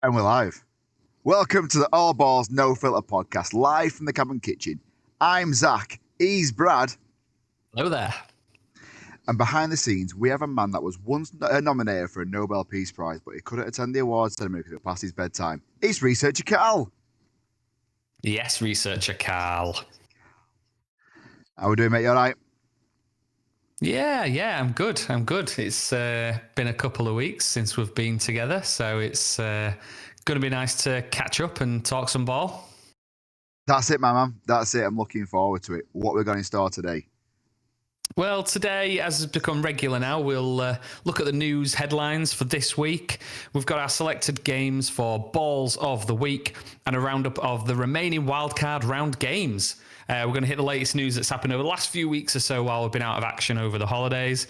And we're live. Welcome to the All Balls No Filter podcast, live from the cabin kitchen. I'm Zach, he's Brad, Hello there. and behind the scenes, we have a man that was once nominated for a Nobel Peace Prize, but he couldn't attend the awards ceremony because it passed his bedtime. It's researcher Carl. Yes, researcher Carl. How we doing, mate? You all right? Yeah, I'm good. It's been a couple of weeks since we've been together, so it's going to be nice to catch up and talk some ball. That's it, my man. That's it. I'm looking forward to it. What we're going to start today. Well, today, as has become regular now, we'll look at the news headlines for this week. We've got our selected games for Balls of the Week and a roundup of the remaining wildcard round games. We're going to hit the latest news that's happened over the last few weeks or so while we've been out of action over the holidays,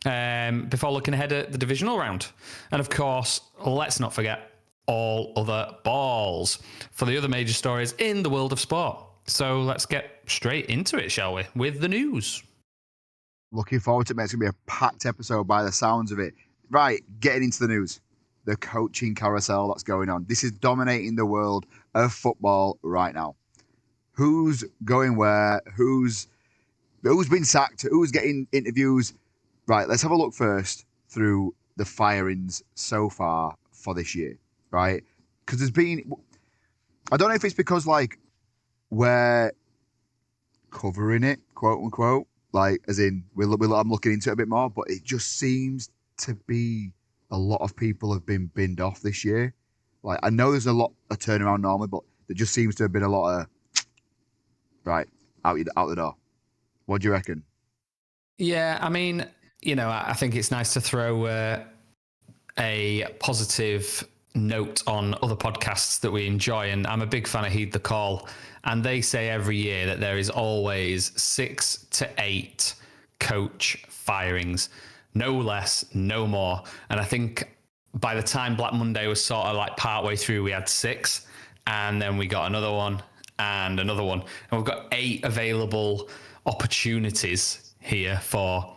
before looking ahead at the Divisional Round. And of course, let's not forget all other balls for the other major stories in the world of sport. So let's get straight into it, shall we, with the news. Looking forward to it, mate. It's going to be a packed episode by the sounds of it. Right, getting into the news. The coaching carousel that's going on. This is dominating the world of football right now. Who's going where? Who's been sacked? Who's getting interviews? Right, let's have a look first through the firings so far for this year, right? Because there's been, I don't know if it's because like we're covering it, quote unquote, like as in I'm looking into it a bit more, but it just seems to be a lot of people have been binned off this year. Like I know there's a lot of turnaround normally, but there just seems to have been a lot of right out the door. What do you reckon? Yeah, I mean, I think it's nice to throw a positive note on other podcasts that we enjoy, and I'm a big fan of Heed the Call, and they say every year that there is always 6 to 8 coach firings, no less, no more. And I think by the time Black Monday was sort of like partway through, we had 6, and then we got another one and another one, and we've got 8 available opportunities here for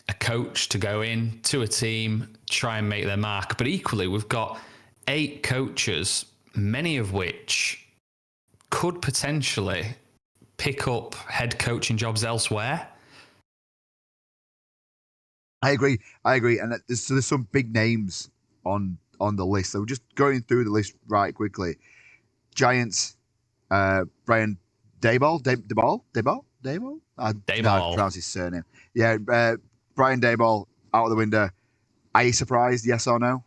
a coach to go in to a team, try and make their mark. But equally, we've got 8 coaches, many of which could potentially pick up head coaching jobs elsewhere. I agree, and there's some big names on the list. So just going through the list right quickly. Giants, Brian Daboll. I pronounce his surname. Yeah, Brian Daboll out of the window. Are you surprised? Yes or no?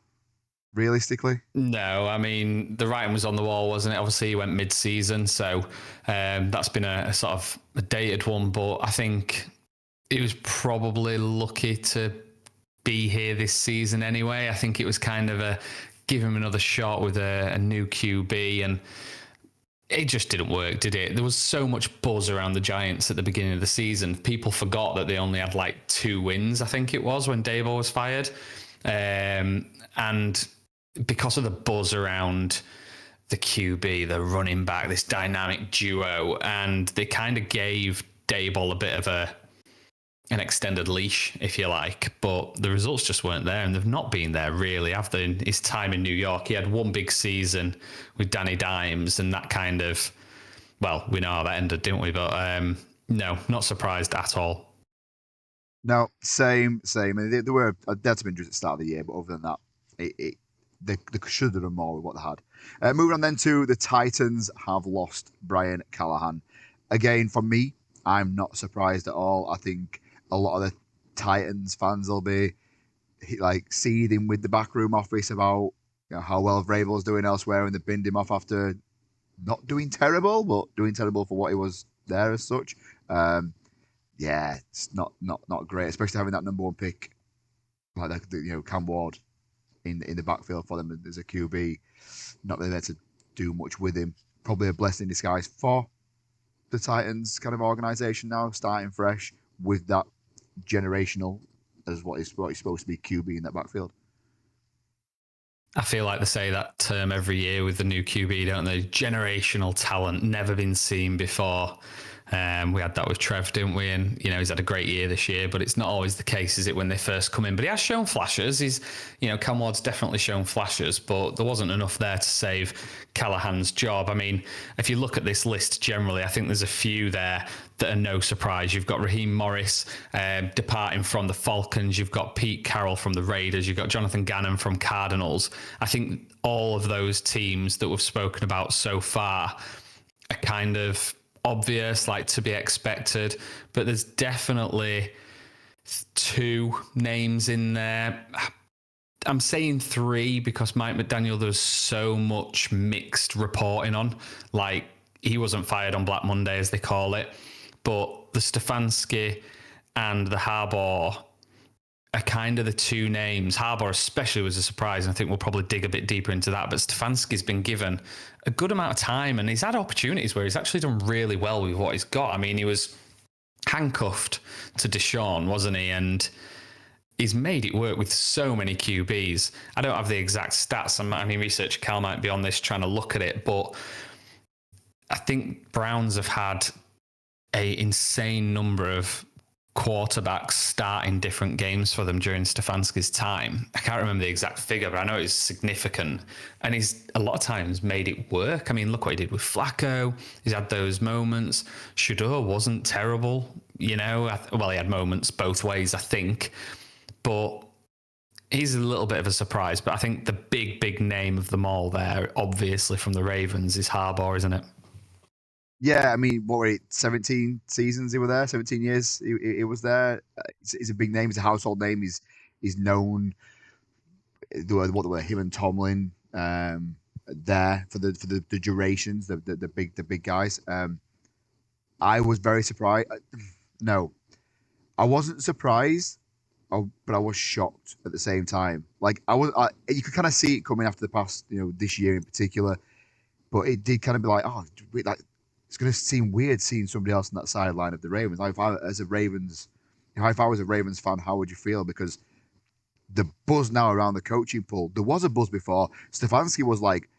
Realistically, no. I mean, the writing was on the wall, wasn't it? Obviously, he went mid-season, so that's been a sort of a dated one. But I think he was probably lucky to be here this season anyway. I think it was kind of a give him another shot with a new QB, and it just didn't work, did it? There was so much buzz around the Giants at the beginning of the season. People forgot that they only had like 2 wins, I think it was, when Daboll was fired. And because of the buzz around the QB, the running back, this dynamic duo, and they kind of gave Daboll a bit of an extended leash, if you like, but the results just weren't there, and they've not been there really, have they? In his time in New York, he had one big season with Danny Dimes, and that kind of, well, we know how that ended, didn't we? But no, not surprised at all. no, same. And there were had some injuries at the start of the year, but other than that, they should have done more with what they had. Moving on then to the Titans have lost Brian Callahan. Again, for me, I'm not surprised at all. I think a lot of the Titans fans will be like seething with the backroom office about how well Vrabel's doing elsewhere, and they binned him off after not doing terrible, but doing terrible for what he was there as such. Yeah, it's not great, especially having that number 1 pick like Cam Ward in the backfield for them as a QB. Not really there to do much with him. Probably a blessing in disguise for the Titans kind of organization now, starting fresh with that generational as what is supposed to be QB in that backfield. I feel like they say that term every year with the new QB, don't they? Generational talent, never been seen before. We had that with Trev, didn't we? And, he's had a great year this year, but it's not always the case, is it, when they first come in? But he has shown flashes. Cam Ward's definitely shown flashes, but there wasn't enough there to save Callahan's job. I mean, if you look at this list generally, I think there's a few there that are no surprise. You've got Raheem Morris departing from the Falcons. You've got Pete Carroll from the Raiders. You've got Jonathan Gannon from Cardinals. I think all of those teams that we've spoken about so far are kind of obvious, like to be expected, but there's definitely 2 names in there. I'm saying 3 because Mike McDaniel, there's so much mixed reporting on. Like, he wasn't fired on Black Monday, as they call it, but the Stefanski and the Harbaugh are kind of the 2 names. Harbaugh especially was a surprise, and I think we'll probably dig a bit deeper into that. But Stefanski's been given a good amount of time, and he's had opportunities where he's actually done really well with what he's got. I mean, he was handcuffed to Deshaun, wasn't he? And he's made it work with so many QBs. I don't have the exact stats. I mean, researcher Cal might be on this trying to look at it, but I think Browns have had an insane number of quarterbacks starting different games for them during Stefanski's time. I can't remember the exact figure, but I know it's significant. And he's a lot of times made it work. I mean, look what he did with Flacco. He's had those moments. Shador wasn't terrible, Well, he had moments both ways, I think. But he's a little bit of a surprise. But I think the big name of them all there, obviously from the Ravens, is Harbaugh, isn't it? Yeah, I mean, what were it? 17 seasons he was there. 17 years he was there. He's a big name. He's a household name. He's known. What were him and Tomlin there for the durations. The big guys. I was very surprised. No, I wasn't surprised, but I was shocked at the same time. Like you could kind of see it coming after the past, this year in particular. But it did kind of be like, it's going to seem weird seeing somebody else on that sideline of the Ravens. If I was a Ravens fan, how would you feel? Because the buzz now around the coaching pool, there was a buzz before. Stefanski was like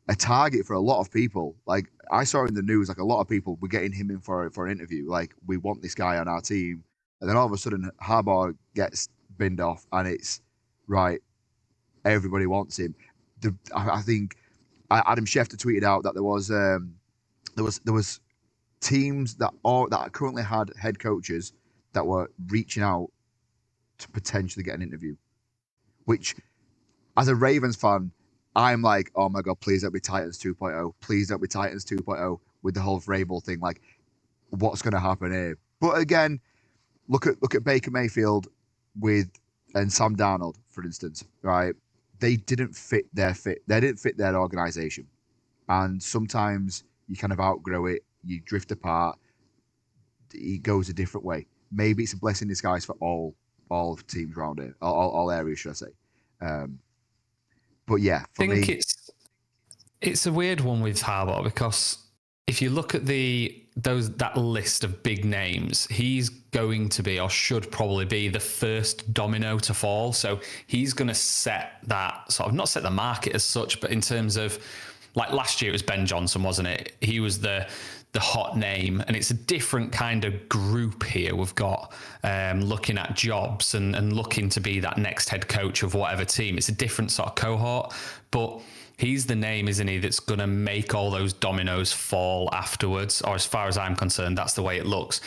a target for a lot of people. Like, I saw in the news, like, a lot of people were getting him in for an interview. Like, we want this guy on our team. And then all of a sudden, Harbaugh gets binned off, and it's right. Everybody wants him. I think Adam Schefter tweeted out that there was teams that currently had head coaches that were reaching out to potentially get an interview, which, as a Ravens fan, I'm like, oh my God, please don't be Titans 2.0. Please don't be Titans 2.0 with the whole Vrabel thing. Like, what's going to happen here? But again, look at Baker Mayfield and Sam Darnold, for instance, right? They didn't fit their They didn't fit their organization. And sometimes you kind of outgrow it, you drift apart, it goes a different way. Maybe it's a blessing in disguise for all teams around it, all areas, should I say. But yeah, for me, it's a weird one with Harbaugh, because if you look at that list of big names, he's going to be, or should probably be, the first domino to fall. So he's going to set that sort of, not set the market as such, but in terms of, like last year it was Ben Johnson, wasn't it? He was the hot name, and it's a different kind of group here we've got looking at jobs and looking to be that next head coach of whatever team. It's a different sort of cohort, but he's the name, isn't he, that's going to make all those dominoes fall afterwards, or as far as I'm concerned, that's the way it looks.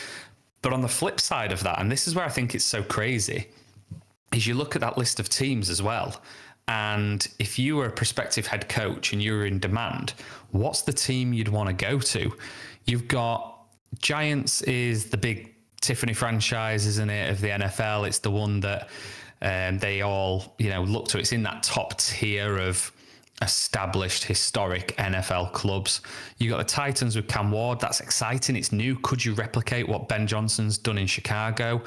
But on the flip side of that, and this is where I think it's so crazy, is you look at that list of teams as well. And if you were a prospective head coach and you were in demand, what's the team you'd want to go to? You've got Giants is the big Tiffany franchise, isn't it, of the NFL? It's the one that they all, look to. It's in that top tier of established historic NFL clubs. You got the Titans with Cam Ward. That's exciting. It's new. Could you replicate what Ben Johnson's done in Chicago?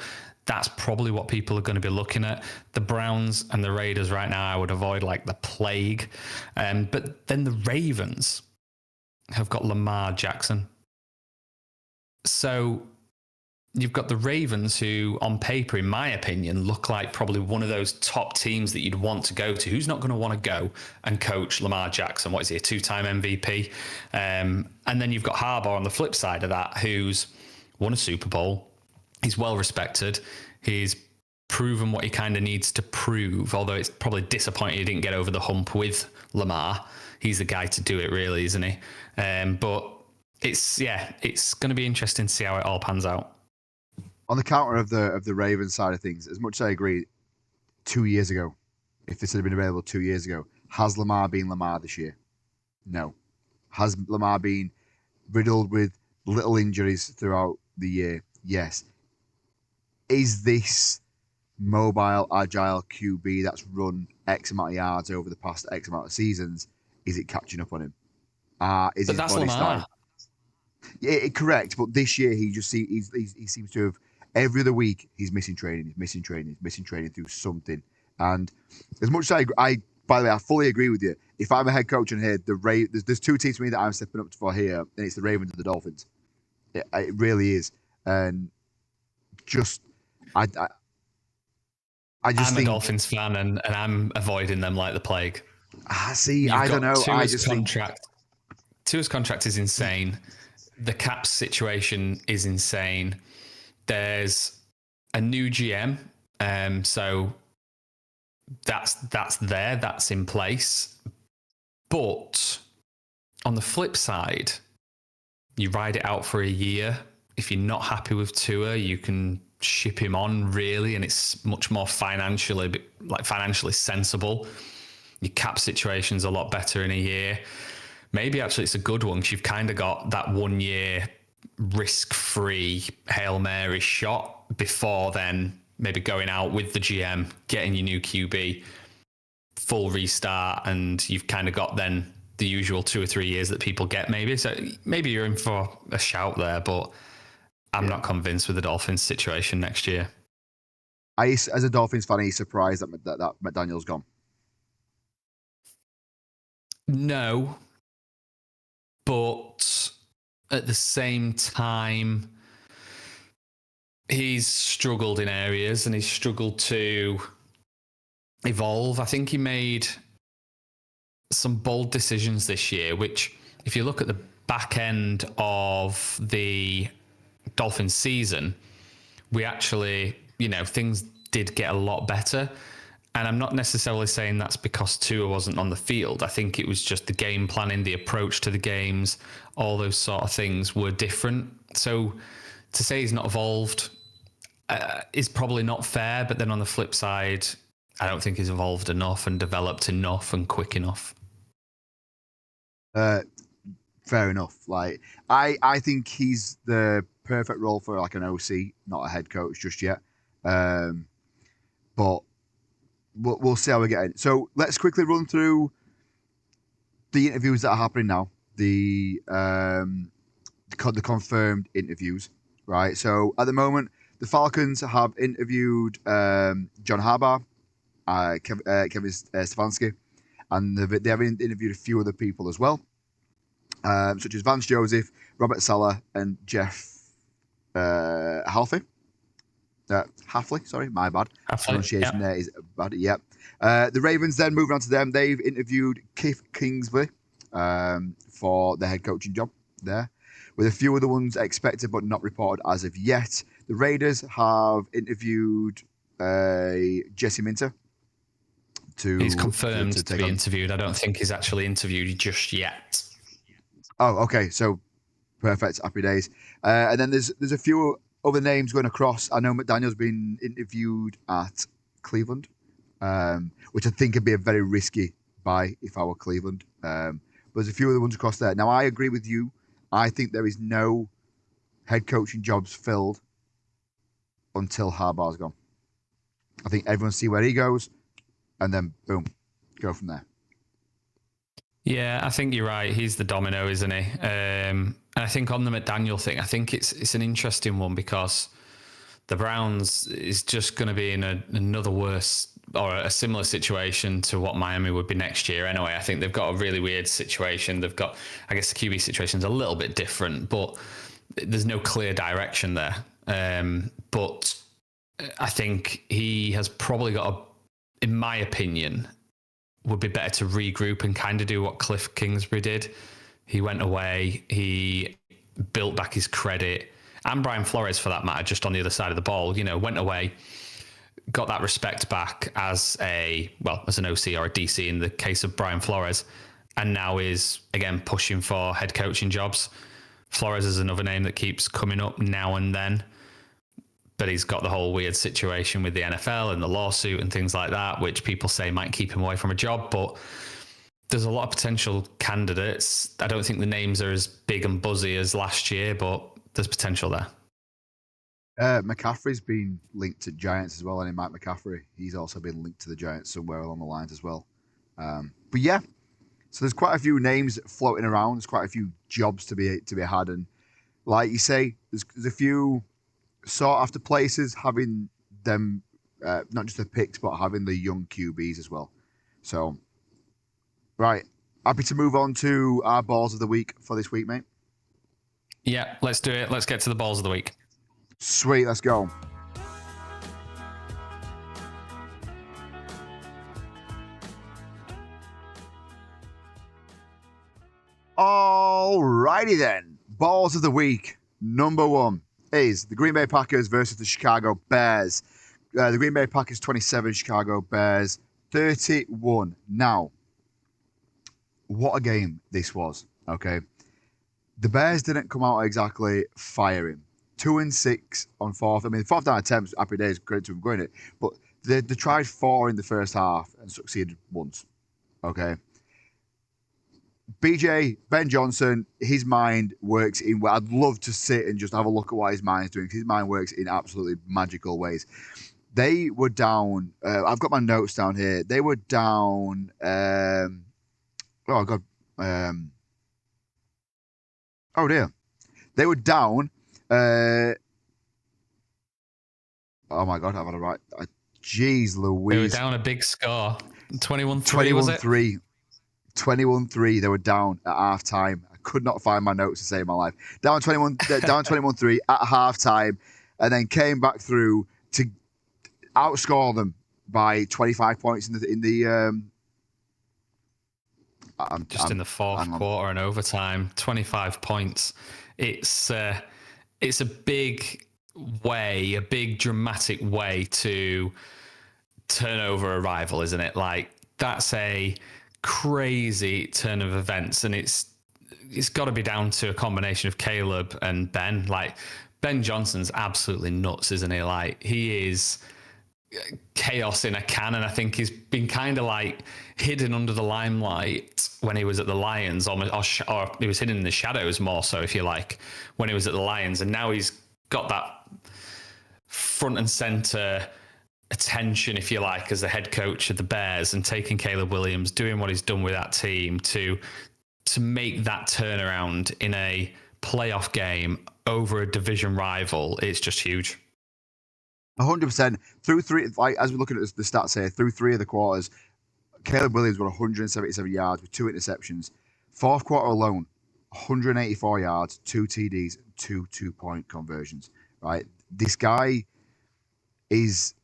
That's probably what people are going to be looking at. The Browns and the Raiders right now, I would avoid like the plague. But then the Ravens have got Lamar Jackson. So you've got the Ravens, who on paper, in my opinion, look like probably one of those top teams that you'd want to go to. Who's not going to want to go and coach Lamar Jackson? What is he, a 2-time MVP? And then you've got Harbaugh on the flip side of that, who's won a Super Bowl. He's well respected. He's proven what he kind of needs to prove, although it's probably disappointing he didn't get over the hump with Lamar. He's the guy to do it, really, isn't he? But it's going to be interesting to see how it all pans out. On the counter of the Ravens side of things, as much as I agree, 2 years ago, if this had been available 2 years ago, has Lamar been Lamar this year? No. Has Lamar been riddled with little injuries throughout the year? Yes. Is this mobile, agile QB that's run X amount of yards over the past X amount of seasons, is it catching up on him? Is But his that's body Lamar. starting? Yeah, correct. But this year he seems to have every other week he's missing training, through something. And as much as I by the way, I fully agree with you. If I'm a head coach in here, there's two teams for me that I'm stepping up for here, and it's the Ravens and the Dolphins. It really is, and just I just I'm think a Dolphins fan, and I'm avoiding them like the plague. I don't know. I just contract. Tua's contract is insane. The cap situation is insane. There's a new GM, so that's in place. But on the flip side, you ride it out for a year. If you're not happy with Tua, you can ship him on, really, and it's much more financially sensible. Your cap situation's a lot better in a year. Maybe actually it's a good one because you've kind of got that 1 year risk-free Hail Mary shot before then maybe going out with the GM, getting your new QB, full restart, and you've kind of got then the usual 2 or 3 years that people get maybe. So maybe you're in for a shout there, but I'm not convinced with the Dolphins situation next year. As a Dolphins fan, are you surprised that McDaniel's gone? No, but at the same time, he's struggled in areas and he's struggled to evolve. I think he made some bold decisions this year, which if you look at the back end of the Dolphins season, we actually, things did get a lot better. And I'm not necessarily saying that's because Tua wasn't on the field. I think it was just the game planning, the approach to the games, all those sort of things were different. So to say he's not evolved is probably not fair. But then on the flip side, I don't think he's evolved enough and developed enough and quick enough. Fair enough. Like I think he's the perfect role for like an OC, not a head coach just yet. But we'll see how we get in. So let's quickly run through the interviews that are happening now. The confirmed interviews, right? So at the moment, the Falcons have interviewed John Harbaugh, Kevin Stefanski, and they have interviewed a few other people as well, such as Vance Joseph, Robert Saleh, and Jeff Halfley. Halfley, sorry, my bad. Pronunciation there is bad. Yep. The Ravens then moving on to them. They've interviewed Keith Kingsley for the head coaching job there, with a few other ones expected but not reported as of yet. The Raiders have interviewed Jesse Minter. He's confirmed to be interviewed. I don't think he's actually interviewed just yet. Oh, okay. So perfect. Happy days. And then there's a few other names going across. I know McDaniel's been interviewed at Cleveland, which I think would be a very risky buy if I were Cleveland. But there's a few other ones across there. Now, I agree with you. I think there is no head coaching jobs filled until Harbaugh's gone. I think everyone see where he goes, and then boom, go from there. Yeah, I think you're right. He's the domino, isn't he? And I think on the McDaniel thing, I think it's an interesting one because the Browns is just going to be in another worse or a similar situation to what Miami would be next year. Anyway, I think they've got a really weird situation. They've got, I guess the QB situation's a little bit different, but there's no clear direction there. But I think he has probably got in my opinion, would be better to regroup and kind of do what Cliff Kingsbury did. He went away, he built back his credit, and Brian Flores for that matter, just on the other side of the ball, went away, got that respect back as an OC or a DC in the case of Brian Flores, and now is again pushing for head coaching jobs. Flores is another name that keeps coming up now and then, but he's got the whole weird situation with the NFL and the lawsuit and things like that, which people say might keep him away from a job. But there's a lot of potential candidates. I don't think the names are as big and buzzy as last year, but there's potential there. McCaffrey's been linked to Giants as well, and Mike McCaffrey, he's also been linked to the Giants somewhere along the lines as well. But yeah, so there's quite a few names floating around. There's quite a few jobs to be had, and like you say, there's a few sought after places having them, not just the picks, but having the young QBs as well. So, right, happy to move on to our balls of the week for this week, mate. Yeah, let's do it. Let's get to the balls of the week. Sweet, let's go. Alrighty then. Balls of the week. Number 1 is the Green Bay Packers versus the Chicago Bears. The Green Bay Packers 27, Chicago Bears 31. Now, what a game this was, okay? The Bears didn't come out exactly firing. 2-6 on fourth. I mean, fourth down attempts, happy days, great to have going it. But they tried 4 in the first half and succeeded once. Okay. Ben Johnson, his mind works in. I'd love to sit and just have a look at what his mind's doing, because his mind works in absolutely magical ways. They were down. I've got my notes down here. They were down. Oh God. Oh dear. They were down. Oh my God, I've had a right. Jeez Louise. They were down a big score. 21-3, was it? 21-3. 21-3. They were down at half time. I could not find my notes to save my life. Down 21-3 at half time, and then came back through to outscore them by 25 points in the in the fourth quarter and overtime. 25 points. It's a big dramatic way to turn over a rival, isn't it? Like, that's a crazy turn of events, and it's got to be down to a combination of Caleb and Ben. Like, Ben Johnson's absolutely nuts, isn't he? Like, he is chaos in a can, and I think he's been kind of like hidden under the limelight when he was at the Lions, or he was hidden in the shadows more so, if you like, when he was at the Lions, and now he's got that front and center attention, if you like, as the head coach of the Bears, and taking Caleb Williams, doing what he's done with that team to make that turnaround in a playoff game over a division rival. It's just huge. 100%. Through 3, like, as we're looking at the stats here, through 3 of the quarters, Caleb Williams got 177 yards with 2 interceptions. Fourth quarter alone, 184 yards, 2 TDs, 2 2-point conversions. Right, this guy is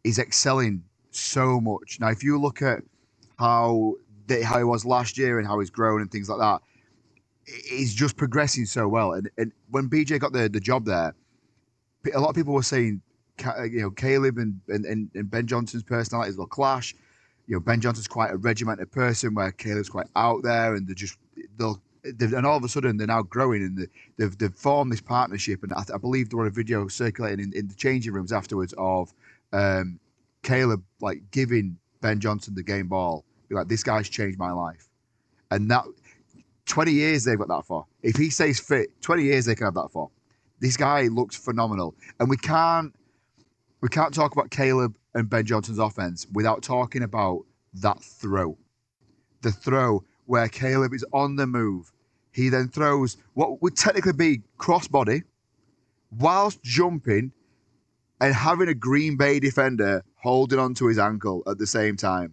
excelling so much. Now, if you look at how he was last year and how he's grown and things like that, he's just progressing so well. And when BJ got the job there, a lot of people were saying, Caleb and Ben Johnson's personalities will clash. Ben Johnson's quite a regimented person, where Caleb's quite out there, and and all of a sudden they're now growing, and they've formed this partnership. And I believe there was a video circulating in the changing rooms afterwards of Caleb like giving Ben Johnson the game ball, be like, "This guy's changed my life," and that 20 years they've got that for. If he stays fit, 20 years they can have that for. This guy looks phenomenal, and we can't talk about Caleb and Ben Johnson's offense without talking about that throw. The throw where Caleb is on the move. He then throws what would technically be crossbody whilst jumping and having a Green Bay defender holding onto his ankle at the same time.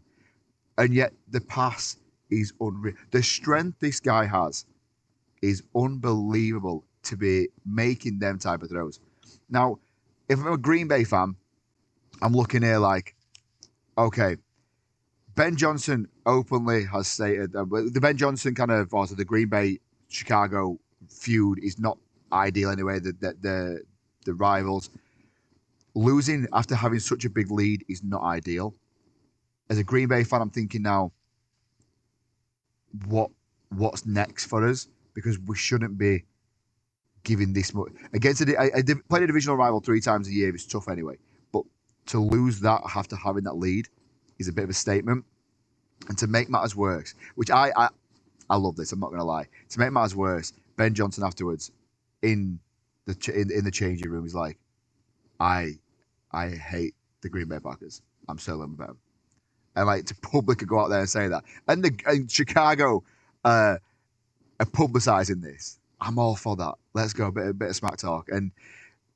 And yet the pass is unreal. The strength this guy has is unbelievable to be making them type of throws. Now, if I'm a Green Bay fan, I'm looking here like, okay, Ben Johnson openly has stated the Ben Johnson kind of, also the Green Bay Chicago feud is not ideal anyway. The rivals losing after having such a big lead is not ideal. As a Green Bay fan, I'm thinking now, what's next for us? Because we shouldn't be giving this much against playing a divisional rival 3 times a year is tough anyway. But to lose that after having that lead is a bit of a statement. And to make matters worse, which I love this, I'm not going to lie. To make matters worse, Ben Johnson afterwards in the changing room is like, I hate the Green Bay Packers. I'm so lame about them. And like to publicly go out there and say that, and Chicago are publicising this. I'm all for that. Let's go, a bit of smack talk, and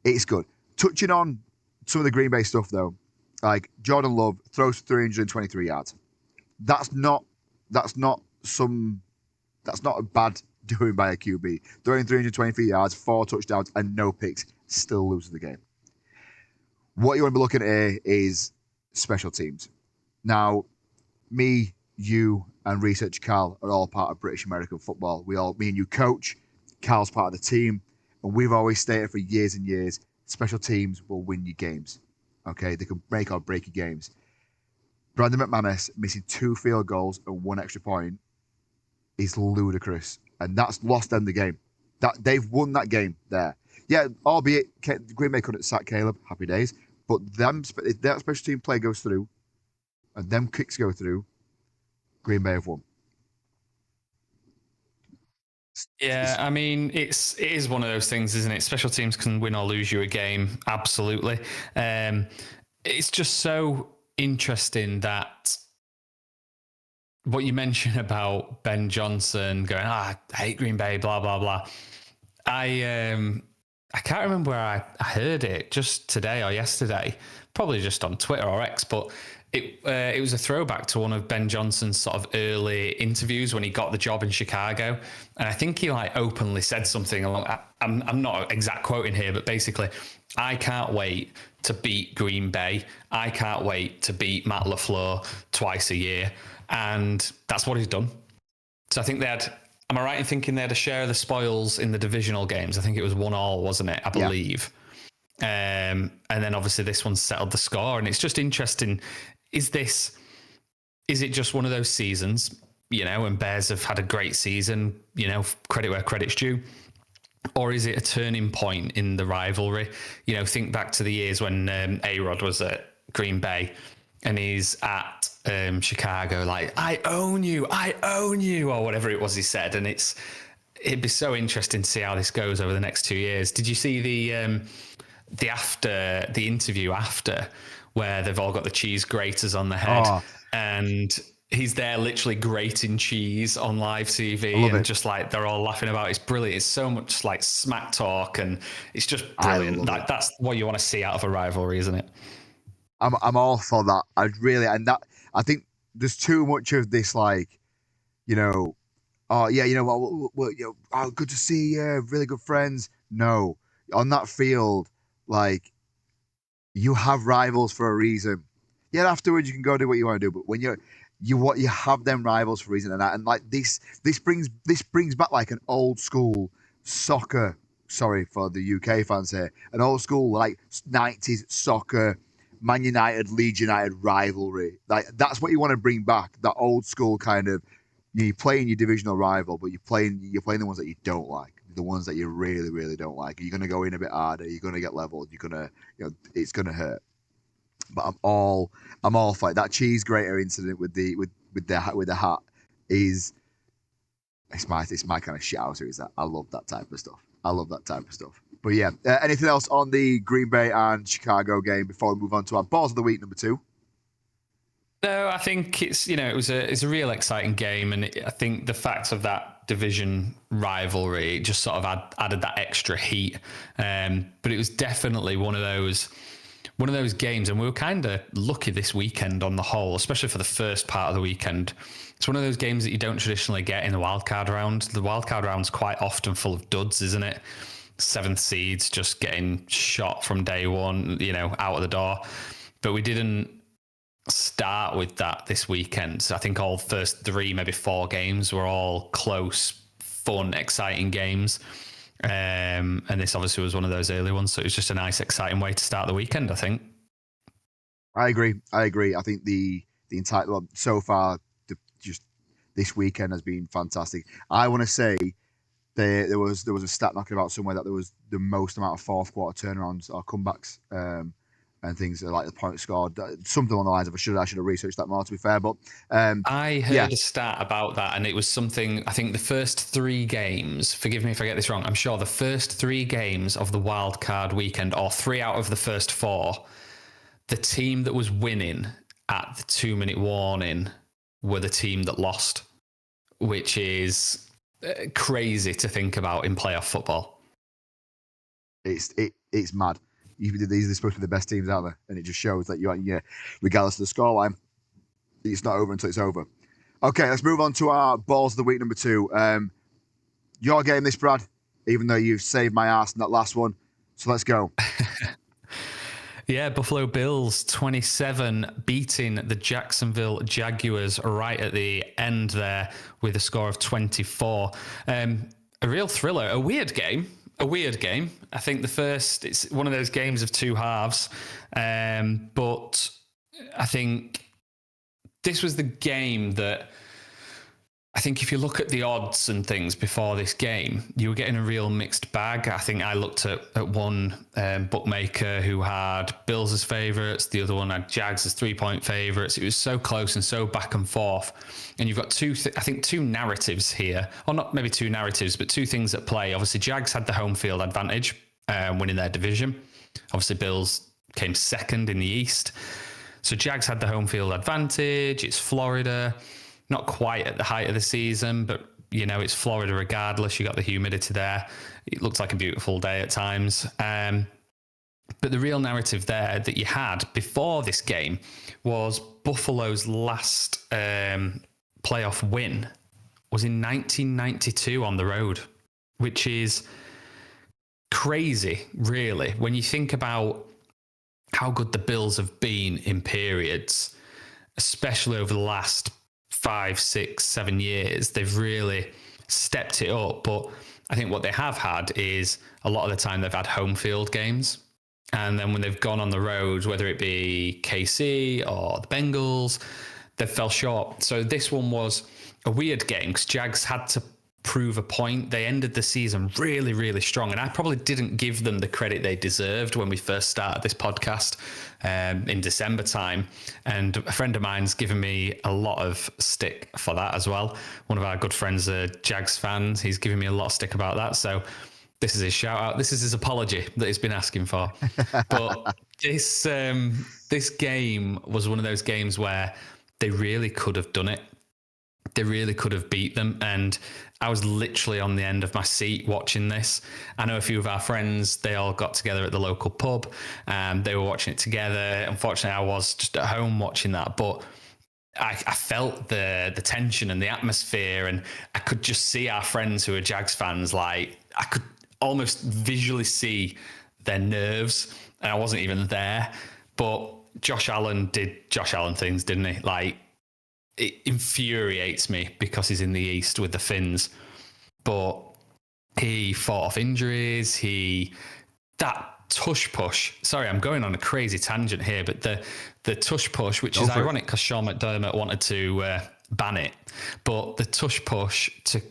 it's good. Touching on some of the Green Bay stuff though, like Jordan Love throws 323 yards. That's not a bad doing by a QB. Throwing 323 yards, 4 touchdowns, and no picks, still loses the game. What you want to be looking at here is special teams. Now, me, you, and Research Cal are all part of British American football. Me and you coach. Cal's part of the team. And we've always stated for years and years, special teams will win you games. Okay? They can make or break your games. Brandon McManus missing 2 field goals and 1 extra point is ludicrous. And that's lost them the game. They've won that game there. Yeah, albeit Green Bay couldn't sack Caleb. Happy days. But if that special team play goes through and them kicks go through, Green Bay have won. Yeah, I mean, it is one of those things, isn't it? Special teams can win or lose you a game, absolutely. It's just so interesting that what you mentioned about Ben Johnson going, I hate Green Bay, blah, blah, blah. I can't remember where I heard it, just today or yesterday, probably just on Twitter or X, but it was a throwback to one of Ben Johnson's sort of early interviews when he got the job in Chicago. And I think he like openly said something along, I'm not exact quoting here, but basically, I can't wait to beat Green Bay. I can't wait to beat Matt LaFleur twice a year. And that's what he's done. So I think am I right in thinking they had a share of the spoils in the divisional games? I think it was 1-1, wasn't it? I believe. Yeah. And then obviously this one settled the score. And it's just interesting. Is it just one of those seasons, and Bears have had a great season, credit where credit's due? Or is it a turning point in the rivalry? Think back to the years when A-Rod was at Green Bay and he's at Chicago, like, I own you, or whatever it was he said. And it'd be so interesting to see how this goes over the next 2 years. Did you see the interview after, where they've all got the cheese graters on the head and he's there literally grating cheese on live TV and just like they're all laughing about it. It's brilliant. It's so much like smack talk and it's just brilliant. Like that's what you want to see out of a rivalry, isn't it? I'm all for that. I think there's too much of this like, good to see you, really good friends. No, on that field, like you have rivals for a reason. Yeah, afterwards you can go do what you want to do, but when you have them rivals for a reason, and like this brings back like an old school soccer. Sorry for the UK fans here, an old school like 90s soccer, Man United, Leeds United rivalry. Like that's what you want to bring back. That old school kind of you're playing your divisional rival, but you're playing the ones that you don't like, the ones that you really, really don't like. You're gonna go in a bit harder. You're gonna get leveled. You're gonna, it's gonna hurt. But I'm all for it. That cheese grater incident with the hat is it's my kind of shit out. Is that I love that type of stuff. But yeah, anything else on the Green Bay and Chicago game before we move on to our balls of the week number 2? No, I think it's it's a real exciting game, and I think the fact of that division rivalry just sort of added that extra heat. But it was definitely one of those games, and we were kind of lucky this weekend on the whole, especially for the first part of the weekend. It's one of those games that you don't traditionally get in the wildcard round. The wildcard round's quite often full of duds, isn't it? 7th seeds just getting shot from day one, out of the door. But we didn't start with that this weekend. So I think all first 3, maybe 4 games were all close, fun, exciting games. And this obviously was one of those early ones. So it was just a nice, exciting way to start the weekend, I think. I agree. I think the entire so far, just this weekend has been fantastic. I want to say there was a stat knocking about somewhere that there was the most amount of fourth quarter turnarounds or comebacks and things like the points scored, something along the lines of I should have researched that more, to be fair. But I heard a stat about that, and it was something. I think the first 3 games. Forgive me if I get this wrong. I'm sure the first 3 games of the wild card weekend, or 3 out of the first 4, the team that was winning at the 2-minute warning were the team that lost, which is crazy to think about in playoff football. It's mad. These are supposed to be the best teams out there, and it just shows that regardless of the scoreline, it's not over until it's over. Okay, let's move on to our balls of the week number 2. Your game, this, Brad, even though you've saved my ass in that last one. So let's go. Yeah, Buffalo Bills 27 beating the Jacksonville Jaguars right at the end there with a score of 24. A real thriller, a weird game. I think it's one of those games of 2 halves. But I think this was the game that I think if you look at the odds and things before this game, you were getting a real mixed bag. I think I looked at one bookmaker who had Bills as favourites, the other one had Jags as 3-point favourites. It was so close and so back and forth. And you've got two narratives here, or not maybe 2 narratives, but 2 things at play. Obviously, Jags had the home field advantage, winning their division. Obviously, Bills came second in the East. So Jags had the home field advantage. It's Florida. Not quite at the height of the season, but it's Florida regardless. You got the humidity there. It looks like a beautiful day at times. But the real narrative there that you had before this game was Buffalo's last playoff win was in 1992 on the road, which is crazy, really, when you think about how good the Bills have been in periods, especially over the last 5, 6, 7 years. They've really stepped it up. But I think what they have had is a lot of the time they've had home field games. And then when they've gone on the road, whether it be KC or the Bengals, they fell short. So this one was a weird game because Jags had to prove a point. They ended the season really, really strong. And I probably didn't give them the credit they deserved when we first started this podcast in December time. And a friend of mine's given me a lot of stick for that as well. One of our good friends, a Jags fan, he's given me a lot of stick about that. So this is his shout out. This is his apology that he's been asking for. But this game was one of those games where they really could have done it. They really could have beat them. And I was literally on the end of my seat watching this. I know a few of our friends, they all got together at the local pub. They were watching it together. Unfortunately, I was just at home watching that. But I felt the tension and the atmosphere. And I could just see our friends who are Jags fans, like I could almost visually see their nerves. And I wasn't even there. But Josh Allen did Josh Allen things, didn't he? Like, it infuriates me because he's in the East with the Finns, but he fought off injuries. That tush push. Sorry, I'm going on a crazy tangent here, but the tush push, which is ironic because Sean McDermott wanted to ban it, but the tush push to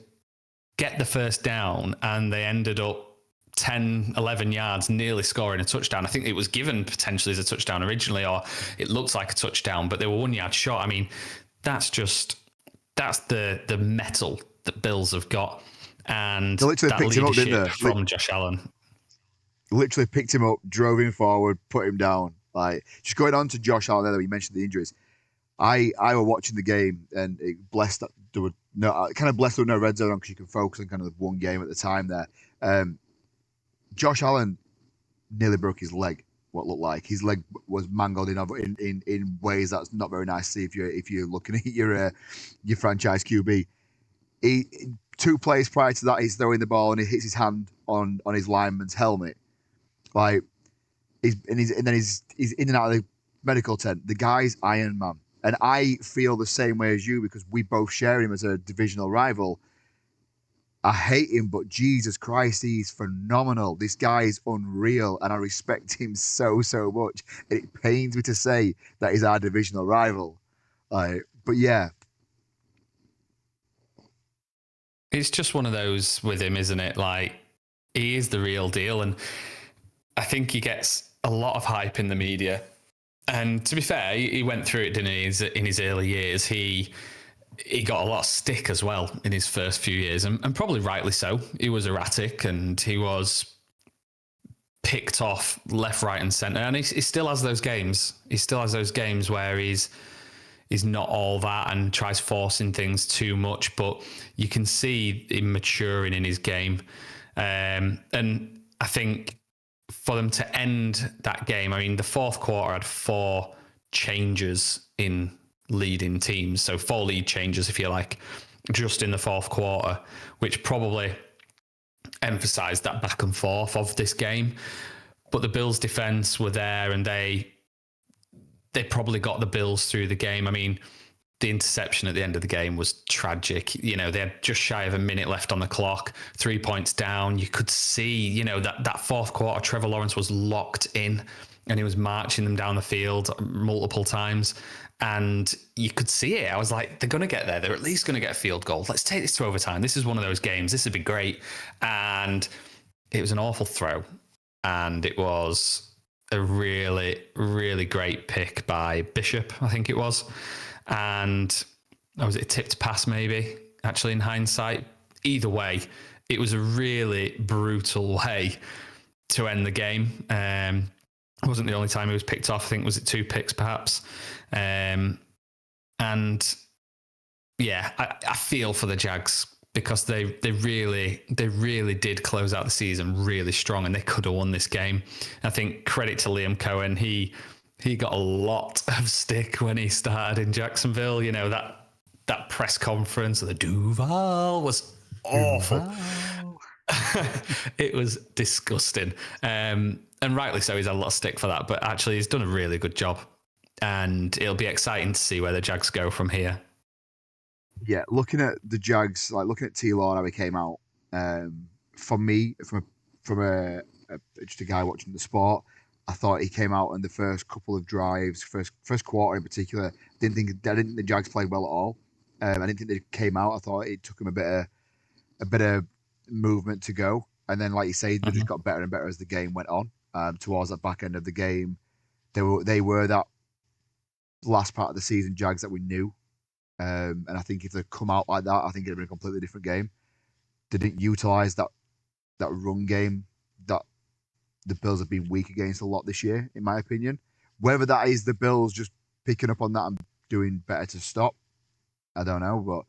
get the first down, and they ended up 10, 11 yards, nearly scoring a touchdown. I think it was given potentially as a touchdown originally, or it looks like a touchdown, but they were 1 yard short. I mean, that's the metal that Bills have got, and they literally that picked him up, didn't they? From Josh Allen. Literally picked him up, drove him forward, put him down. Like, just going on to Josh Allen, there, you mentioned the injuries. I were watching the game, and it blessed that there were blessed there were no red zone on because you can focus on kind of the one game at the time there. Josh Allen nearly broke his leg. What looked like his leg was mangled in ways that's not very nice to see if you're looking at your franchise QB. 2 plays prior to that, he's throwing the ball and he hits his hand on his lineman's helmet. Like, he's in and out of the medical tent. The guy's Iron Man, and I feel the same way as you because we both share him as a divisional rival. I hate him, but Jesus Christ, he's phenomenal. This guy is unreal, and I respect him so, so much. And it pains me to say that he's our divisional rival. But yeah, It's just one of those with him, isn't it? Like, he is the real deal. And I think he gets a lot of hype in the media. And to be fair, he went through it, didn't he? In his early years, he got a lot of stick as well in his first few years, and probably rightly so. He was erratic and he was picked off left, right, and centre. And he still has those games. He still has those games where he's not all that and tries forcing things too much, but you can see him maturing in his game. And I think for them to end that game, I mean, the fourth quarter had 4 changes in leading teams. So 4 lead changes, if you like, just in the fourth quarter, which probably emphasized that back and forth of this game. But the Bills' defense were there, and they probably got the Bills through the game. I mean, the interception at the end of the game was tragic. You know, they had just shy of a minute left on the clock, 3 points down. You could see, you know, that fourth quarter, Trevor Lawrence was locked in and he was marching them down the field multiple times. And you could see it. I was like, they're going to get there. They're at least going to get a field goal. Let's take this to overtime. This is one of those games. This would be great. And it was an awful throw. And it was a really, really great pick by Bishop, I think it was. And was it a tipped pass maybe, actually, in hindsight? Either way, it was a really brutal way to end the game. It wasn't the only time he was picked off. I think was it 2 picks perhaps. And yeah, I feel for the Jags because they really did close out the season really strong, and they could have won this game. I think credit to Liam Cohen. He got a lot of stick when he started in Jacksonville. You know, that press conference of the Duval was awful. It was disgusting. And rightly so, he's had a lot of stick for that, but actually he's done a really good job. And it'll be exciting to see where the Jags go from here. yeah. Looking at the Jags, like looking at T-Law and how he came out. For me, from a just a guy watching the sport, I thought he came out in the first couple of drives, first quarter in particular. I didn't think the Jags played well at all. I didn't think they came out. I thought it took him a bit of movement to go, and then like you say, they just got better and better as the game went on. Towards that back end of the game, they were that last part of the season Jags that we knew. And I think if they come out like that, I think it'd be a completely different game. They didn't utilize that run game that the Bills have been weak against a lot this year, in my opinion. Whether that is the Bills just picking up on that and doing better to stop, I don't know, but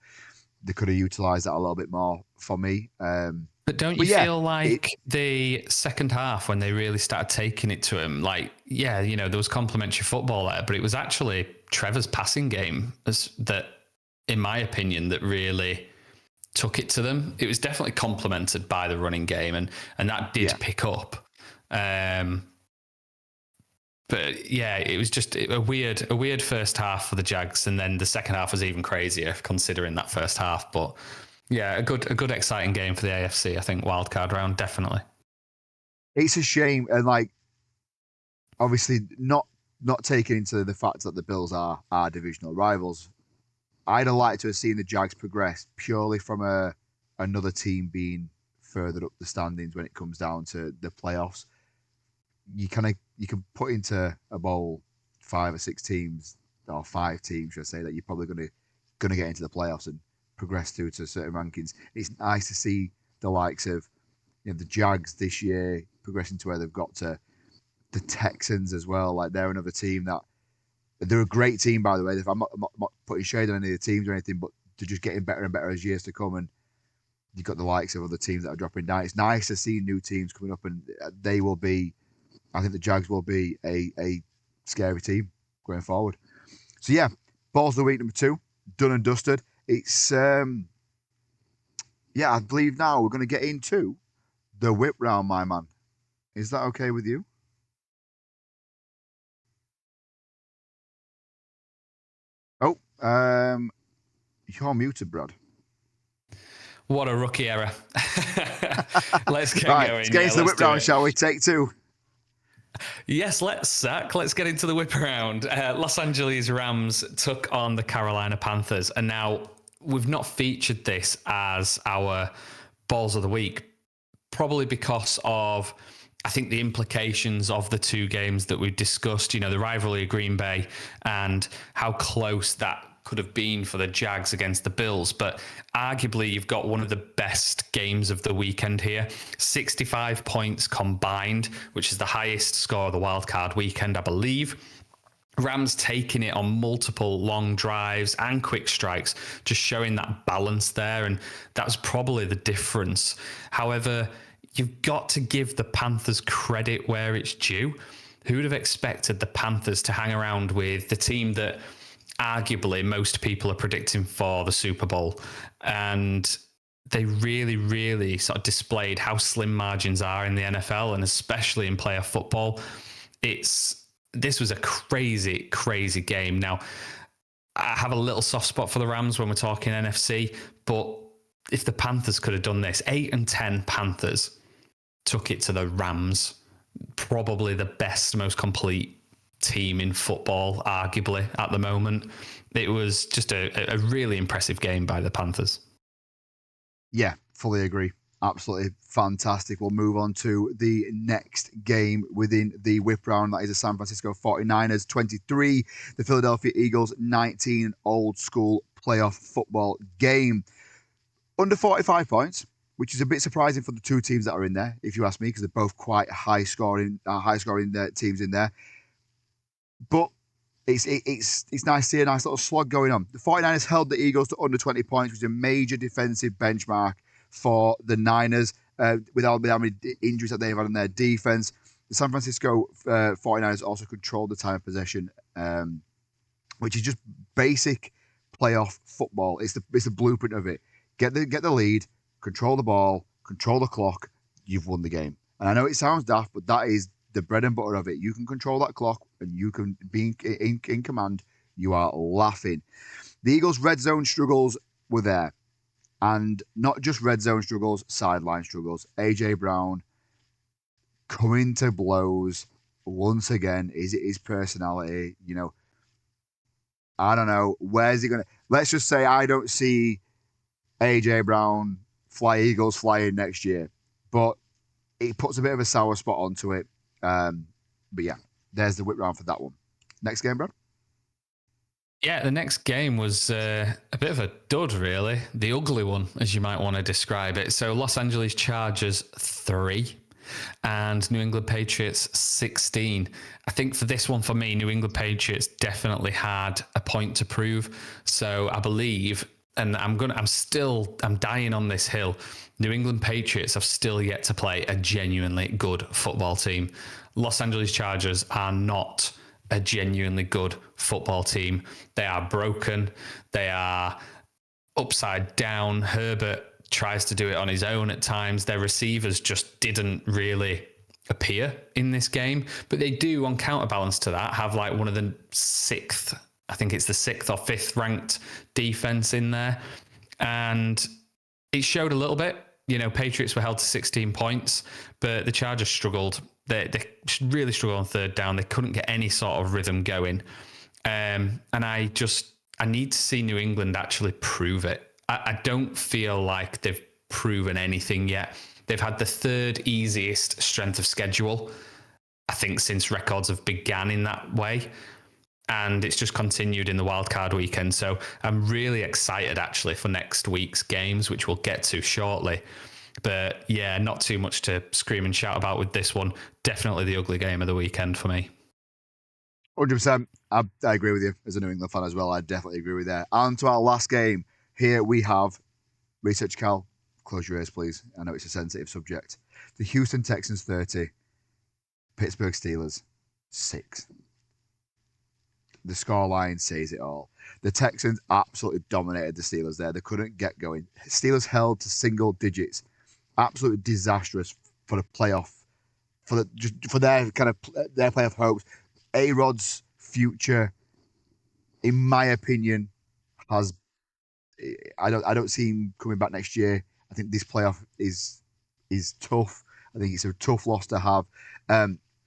they could have utilized that a little bit more for me. But don't you feel like the second half when they really started taking it to him, like, yeah, you know, there was complimentary football there, but it was actually Trevor's passing game that, in my opinion, that really took it to them. It was definitely complemented by the running game, and that did pick up. But yeah, it was just a weird first half for the Jags, and then the second half was even crazier considering that first half. But yeah, a good exciting game for the AFC. I think wildcard round definitely. It's a shame, and like obviously not taking into the fact that the Bills are our divisional rivals. I'd have liked to have seen the Jags progress purely from another team being further up the standings when it comes down to the playoffs. You can put into a bowl 5 or 6 teams or 5 teams, should I say, that you're probably gonna get into the playoffs and progress through to certain rankings. It's nice to see the likes of the Jags this year progressing to where they've got to. The Texans as well, like they're another team that they're a great team, by the way. I'm not putting shade on any of the teams or anything, but they're just getting better and better as years to come. And you've got the likes of other teams that are dropping down. It's nice to see new teams coming up, and they will be. I think the Jags will be a scary team going forward. So yeah, balls of the week number 2, done and dusted. It's I believe now we're going to get into the whip round, my man. Is that okay with you? Oh, you're muted, Brad. What a rookie error. Let's get Right, going. let's get into the whip round, shall we? Take two. Yes, let's get into the whip around. Los Angeles Rams took on the Carolina Panthers, and now we've not featured this as our balls of the week, probably because of, I think, the implications of the two games that we've discussed, the rivalry of Green Bay and how close that could have been for the Jags against the Bills. But arguably, you've got one of the best games of the weekend here. 65 points combined, which is the highest score of the wildcard weekend, I believe. Rams taking it on multiple long drives and quick strikes, just showing that balance there. And that's probably the difference. However, you've got to give the Panthers credit where it's due. Who would have expected the Panthers to hang around with the team that arguably most people are predicting for the Super Bowl? And they really, really sort of displayed how slim margins are in the NFL and especially in player football. This was a crazy, crazy game. Now, I have a little soft spot for the Rams when we're talking NFC, but if the Panthers could have done this, 8-10 Panthers took it to the Rams, probably the best, most complete team in football, arguably, at the moment. It was just a really impressive game by the Panthers. Yeah, fully agree. Absolutely fantastic. We'll move on to the next game within the whip round. That is the San Francisco 49ers 23, the Philadelphia Eagles 19, old school playoff football game. Under 45 points, which is a bit surprising for the two teams that are in there, if you ask me, because they're both quite high scoring teams in there. But it's nice to see a nice little slog going on. The 49ers held the Eagles to under 20 points, which is a major defensive benchmark for the Niners, with how many injuries that they've had in their defense. The San Francisco 49ers also controlled the time of possession, which is just basic playoff football. It's the blueprint of it. Get the lead, control the ball, control the clock, you've won the game. And I know it sounds daft, but that is the bread and butter of it. You can control that clock and you can be in command. You are laughing. The Eagles' red zone struggles were there. And not just red zone struggles, sideline struggles. A.J. Brown coming to blows once again. Is it his personality? I don't know. Where's he going to... Let's just say I don't see A.J. Brown Eagles flying next year. But it puts a bit of a sour spot onto it. But yeah, there's the whip round for that one. Next game, Brad? Yeah, the next game was a bit of a dud, really. The ugly one, as you might want to describe it. So Los Angeles Chargers 3 and New England Patriots 16. I think for this one, for me, New England Patriots definitely had a point to prove. So I believe, and I'm dying on this hill. New England Patriots have still yet to play a genuinely good football team. Los Angeles Chargers are not a genuinely good football team. They are broken. They are upside down. Herbert tries to do it on his own at times. Their receivers just didn't really appear in this game, but they do, on counterbalance to that, have like one of the sixth or fifth ranked defense in there. And it showed a little bit. Patriots were held to 16 points, but the Chargers struggled. They really struggled on third down. They couldn't get any sort of rhythm going. And I need to see New England actually prove it. I don't feel like they've proven anything yet. They've had the third easiest strength of schedule, I think, since records have began in that way. And it's just continued in the wildcard weekend. So I'm really excited, actually, for next week's games, which we'll get to shortly. But yeah, not too much to scream and shout about with this one. Definitely the ugly game of the weekend for me. 100%. I agree with you as a New England fan as well. I definitely agree with that. On to our last game. Here we have, research Cal, close your ears, please. I know it's a sensitive subject. The Houston Texans 30, Pittsburgh Steelers 6. The scoreline says it all. The Texans absolutely dominated the Steelers there. They couldn't get going. Steelers held to single digits. Absolutely disastrous for the playoff, for their playoff hopes. A-Rod's future, in my opinion, I don't see him coming back next year. I think this playoff is tough. I think it's a tough loss to have.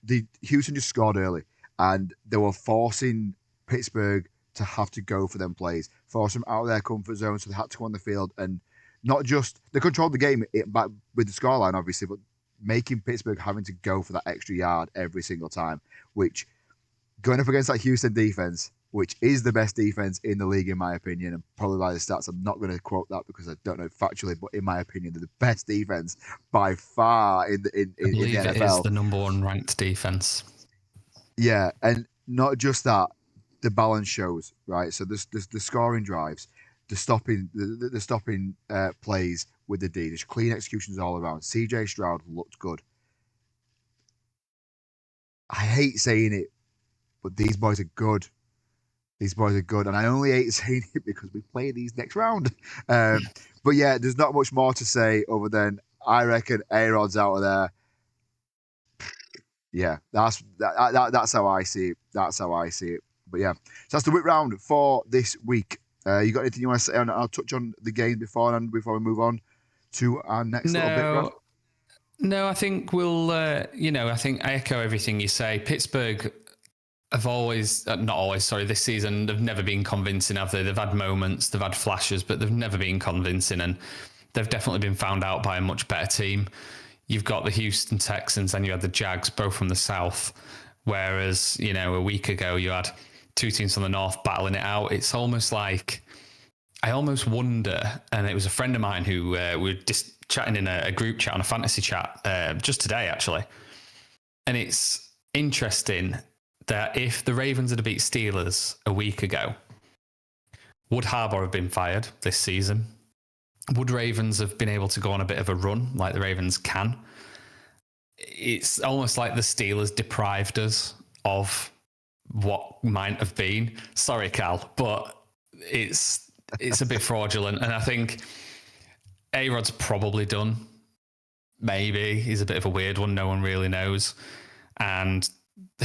The Houston just scored early, and they were forcing Pittsburgh to have to go for them plays, force them out of their comfort zone, so they had to go on the field and not just they controlled the game back with the scoreline, obviously, but making Pittsburgh having to go for that extra yard every single time, which going up against that Houston defense, which is the best defense in the league, in my opinion, and probably by the stats, I'm not going to quote that because I don't know factually, but in my opinion, they're the best defense by far in the I believe NFL. it is the number one ranked defense. Yeah, and not just that, the balance shows, right? So the scoring drives, the stopping plays with the D, there's clean executions all around. CJ Stroud looked good. I hate saying it, but these boys are good. These boys are good, and I only hate saying it because we play these next round. But yeah, there's not much more to say other than I reckon A-Rod's out of there. Yeah, that's how I see it. That's how I see it. But yeah, so that's the whip round for this week. You got anything you want to say? And I'll touch on the game before we move on to our next little bit, Rob. No, I think we'll. I think I echo everything you say. Pittsburgh have always, not always, sorry, this season they've never been convincing, have they? They've had moments, they've had flashes, but they've never been convincing, and they've definitely been found out by a much better team. You've got the Houston Texans and you had the Jags, both from the South, whereas, a week ago you had two teams from the North battling it out. It's almost like, I almost wonder, and it was a friend of mine who we were just chatting in a group chat, on a fantasy chat, just today, actually. And it's interesting that if the Ravens had beat Steelers a week ago, would Harbaugh have been fired this season? Would Ravens have been able to go on a bit of a run like the Ravens can? It's almost like the Steelers deprived us of what might have been. Sorry, Cal, but it's a bit fraudulent. And I think A-Rod's probably done. Maybe. He's a bit of a weird one. No one really knows. And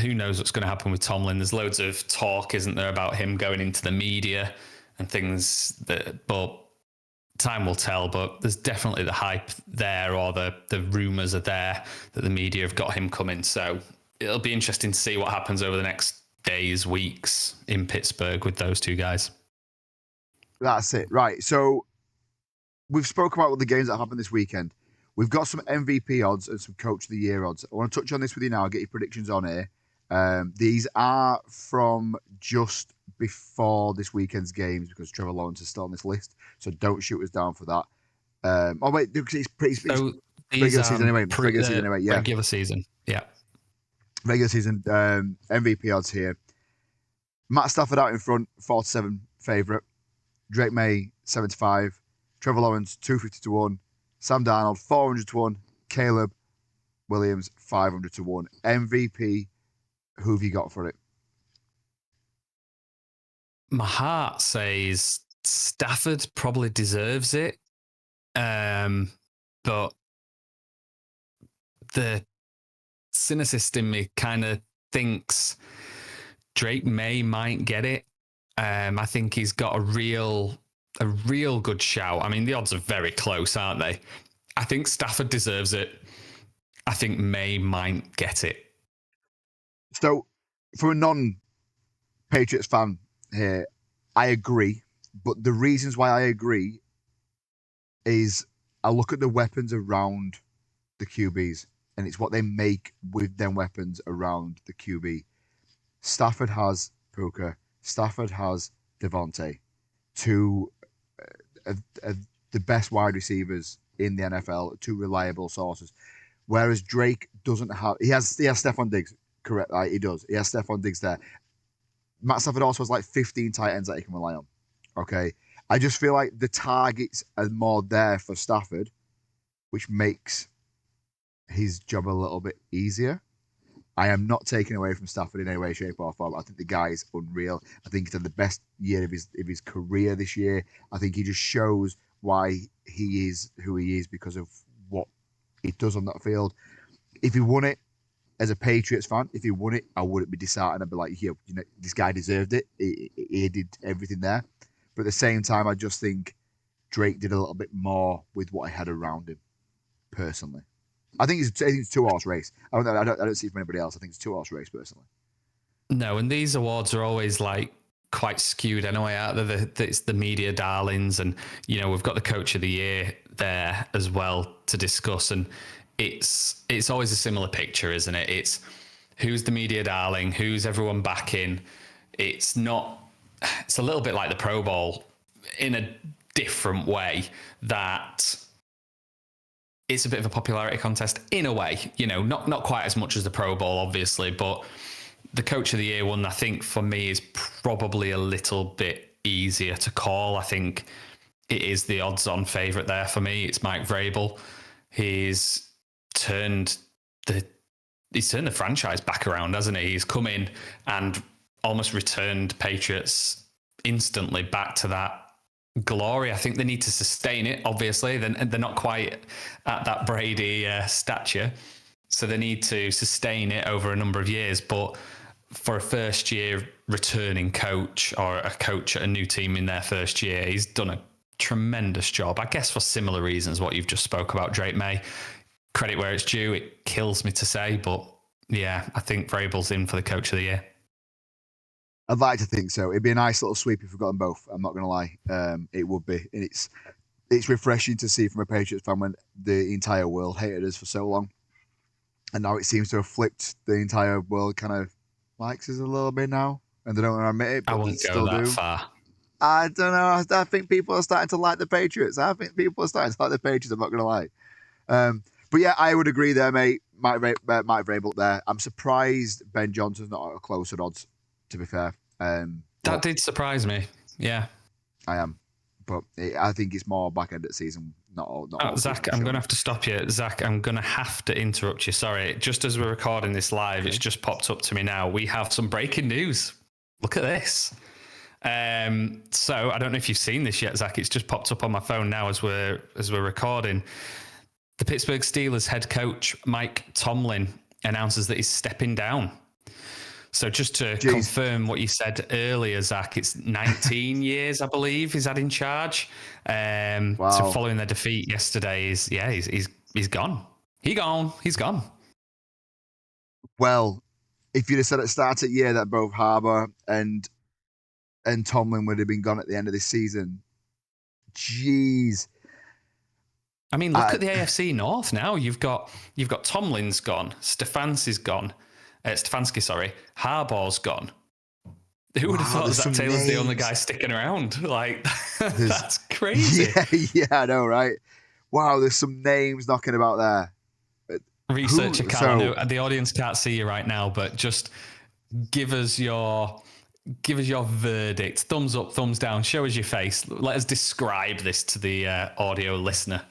who knows what's going to happen with Tomlin. There's loads of talk, isn't there, about him going into the media and things but time will tell. But there's definitely the hype there, or the rumours are there that the media have got him coming. So it'll be interesting to see what happens over the next days, weeks in Pittsburgh with those two guys. That's it. Right. So we've spoken about the games that happened this weekend. We've got some MVP odds and some Coach of the Year odds. I want to touch on this with you now. I'll get your predictions on here. These are from just before this weekend's games because Trevor Lawrence is still on this list. So don't shoot us down for that. Oh, wait. It's regular season anyway. Regular season anyway. Yeah. Regular season. Yeah. Regular season MVP odds here. Matt Stafford out in front, 4-7 favourite. Drake May, 75. Trevor Lawrence, 250 to 1. Sam Darnold, 400 to 1. Caleb Williams, 500 to 1. MVP, who have you got for it? My heart says Stafford probably deserves it. But the cynicist in me kind of thinks Drake May might get it. I think he's got a real good shout. I mean, the odds are very close, aren't they? I think Stafford deserves it. I think May might get it. So, for a non-Patriots fan here, I agree. But the reasons why I agree is I look at the weapons around the QBs, and it's what they make with them weapons around the QB. Stafford has Puka. Stafford has Devontae. Two of the best wide receivers in the NFL, two reliable sources. Whereas Drake doesn't have... He has Stephon Diggs, correct? Right, he does. He has Stephon Diggs there. Matt Stafford also has like 15 tight ends that he can rely on. Okay? I just feel like the targets are more there for Stafford, which makes his job a little bit easier. I am not taking away from Stafford in any way, shape, or form. I think the guy is unreal. I think he's had the best year of his career this year. I think he just shows why he is who he is because of what he does on that field. If he won it as a Patriots fan, if he won it, I wouldn't be disheartened. I'd be like, yeah, this guy deserved it. He did everything there. But at the same time, I just think Drake did a little bit more with what he had around him. Personally, I think it's two-horse race. I don't see it from anybody else. I think it's two-horse race personally. No, and these awards are always like quite skewed anyway. It's the media darlings, and we've got the coach of the year there as well to discuss, and it's always a similar picture, isn't it? It's who's the media darling, who's everyone backing. It's a little bit like the Pro Bowl in a different way, that it's a bit of a popularity contest in a way, not quite as much as the Pro Bowl, obviously, but the coach of the year one, I think for me, is probably a little bit easier to call. I think it is the odds on favourite there for me. It's Mike Vrabel. He's turned the franchise back around, hasn't he? He's come in and almost returned Patriots instantly back to that glory. I think they need to sustain it, obviously. They're not quite at that Brady stature, so they need to sustain it over a number of years. But for a first year returning coach, or a coach at a new team in their first year, he's done a tremendous job, I guess, for similar reasons what you've just spoke about, Drake May. Credit where it's due. It kills me to say, but yeah, I think Vrabel's in for the coach of the year. I'd like to think so. It'd be a nice little sweep if we got them both. I'm not going to lie. It would be. And it's refreshing to see from a Patriots fan when the entire world hated us for so long. And now it seems to have flipped. The entire world kind of likes us a little bit now. And they don't want to admit it, but I wouldn't still go that do. far. I don't know. I think people are starting to like the Patriots. I'm not going to lie. But yeah, I would agree there, mate. Mike Vrabel there. I'm surprised Ben Johnson's not at a closer odds, to be fair. That did surprise me. Yeah. I am. But I think it's more back end of the season. Not all Zach, I'm going to have to stop you. Zach, I'm going to have to interrupt you. Sorry. Just as we're recording this live, It's just popped up to me now. We have some breaking news. Look at this. So I don't know if you've seen this yet, Zach. It's just popped up on my phone now as we're recording. The Pittsburgh Steelers head coach, Mike Tomlin, announces that he's stepping down. So just to confirm what you said earlier, Zach, it's 19 years, I believe, he's had in charge. Wow. So following their defeat yesterday, he's gone. He's gone. Well, if you'd have said at the start of the year that both Harbour and Tomlin would have been gone at the end of this season, jeez. I mean, look at the AFC North now. You've got Tomlin's gone, Stefanski's gone. Harbaugh's gone. Who would have thought Zach Taylor's the only guy sticking around? Like, that's crazy. Yeah, I know, right? Wow, there's some names knocking about there. Researcher Cal, I know the audience can't see you right now, but just give us your verdict. Thumbs up, thumbs down. Show us your face. Let us describe this to the audio listener.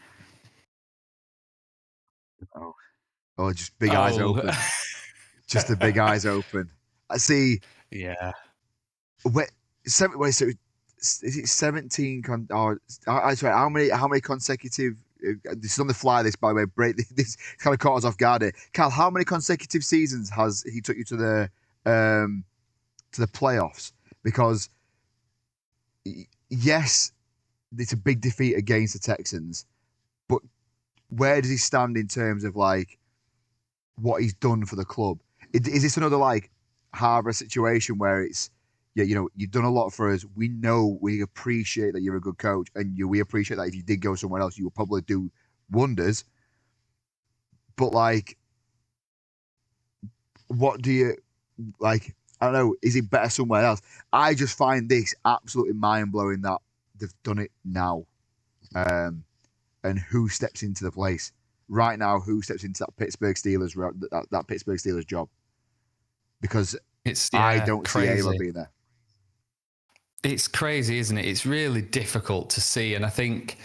Oh, just big eyes open. Just the big eyes open. I see. Yeah. So is it 17? I swear, how many consecutive? This is on the fly. This, by the way, this kind of caught us off guard here. Cal, how many consecutive seasons has he took you to the playoffs? Because yes, it's a big defeat against the Texans, but where does he stand in terms of like what he's done for the club? Is this another like Harbour situation where it's, yeah, you've done a lot for us. We know, we appreciate that you're a good coach, and we appreciate that if you did go somewhere else, you would probably do wonders. But like, what do you like? I don't know. Is it better somewhere else? I just find this absolutely mind blowing that they've done it now, and who steps into the place right now? Who steps into that Pittsburgh Steelers that Pittsburgh Steelers job? Because I don't see Ayla being there. It's crazy, isn't it? It's really difficult to see, and I think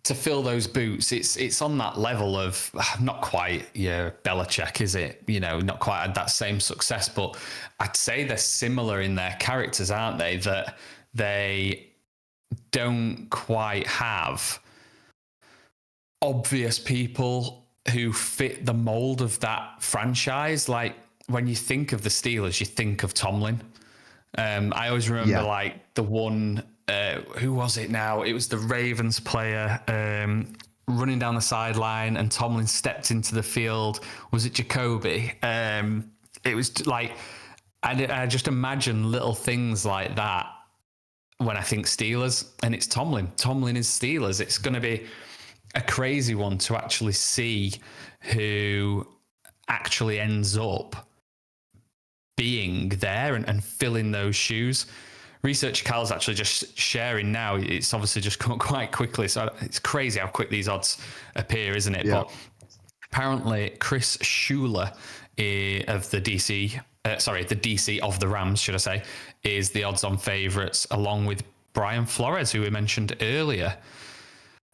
to fill those boots, it's on that level of not quite Belichick, is it? Not quite had that same success, but I'd say they're similar in their characters, aren't they? That they don't quite have obvious people who fit the mold of that franchise. Like when you think of the Steelers, you think of Tomlin. I always remember like the one who was it now? It was the Ravens player running down the sideline, and Tomlin stepped into the field. Was it Jacoby? It was like, I just imagine little things like that when I think Steelers, and it's Tomlin. Tomlin is Steelers. It's going to be a crazy one to actually see who actually ends up being there and filling those shoes. Research Cal's actually just sharing now. It's obviously just come up quite quickly. So it's crazy how quick these odds appear, isn't it? Yeah. But apparently Chris Schuler of the DC, the DC of the Rams, should I say, is the odds on favourites, along with Brian Flores, who we mentioned earlier.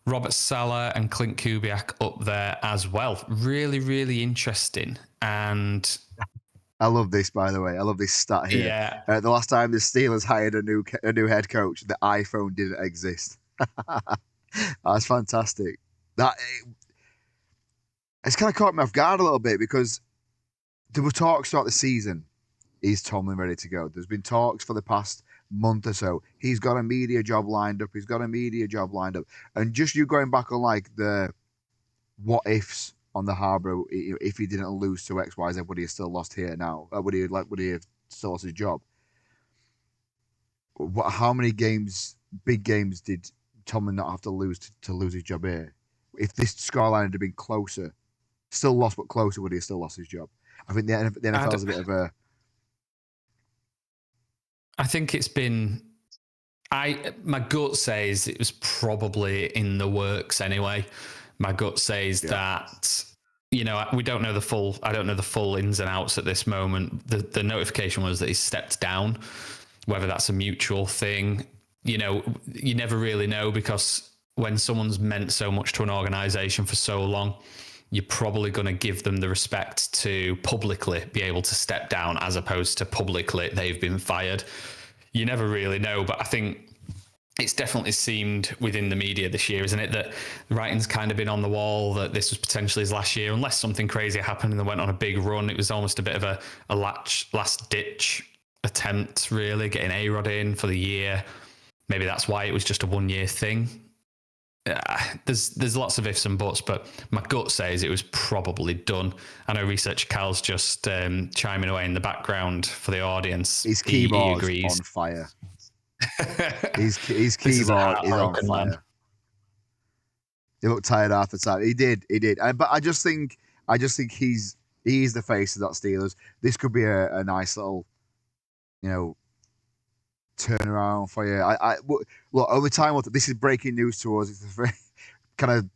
Robert Saleh and Clint Kubiak up there as well. Really, really interesting. And I love this, by the way. I love this stat here. yeah, The last time the Steelers hired a new head coach, the iPhone didn't exist. That's fantastic. It's kind of caught me off guard a little bit, because there were talks throughout the season. Is Tomlin ready to go? There's been talks for the past month or so. He's got a media job lined up. And just you going back on like the what ifs on the Harbour, if he didn't lose to XYZ, would he have still lost here now? Would he have still lost his job? How many big games, did Tomlin not have to lose to lose his job here? If this scoreline had been closer, still lost but closer, would he have still lost his job? I think the NFL is a bit of a... I think it's been... my gut says it was probably in the works anyway. My gut says that, we don't know the full... I don't know the full ins and outs at this moment. The notification was that he stepped down. Whether that's a mutual thing, you never really know, because when someone's meant so much to an organization for so long, you're probably going to give them the respect to publicly be able to step down, as opposed to publicly they've been fired. You never really know, but I think it's definitely seemed within the media this year, isn't it, that the writing's kind of been on the wall that this was potentially his last year, unless something crazy happened and they went on a big run. It was almost a bit of a last-ditch attempt, really, getting A-Rod in for the year. Maybe that's why it was just a one-year thing. There's lots of ifs and buts, but my gut says it was probably done. I know Research Cal's just chiming away in the background for the audience. His keyboard's he agrees. on fire. His keyboard is on fire. Man. He looked tired after time. He did. But I just think he's the face of that Steelers. This could be a nice little, turnaround for you. Look, over time, this is breaking news to us. It's very kind of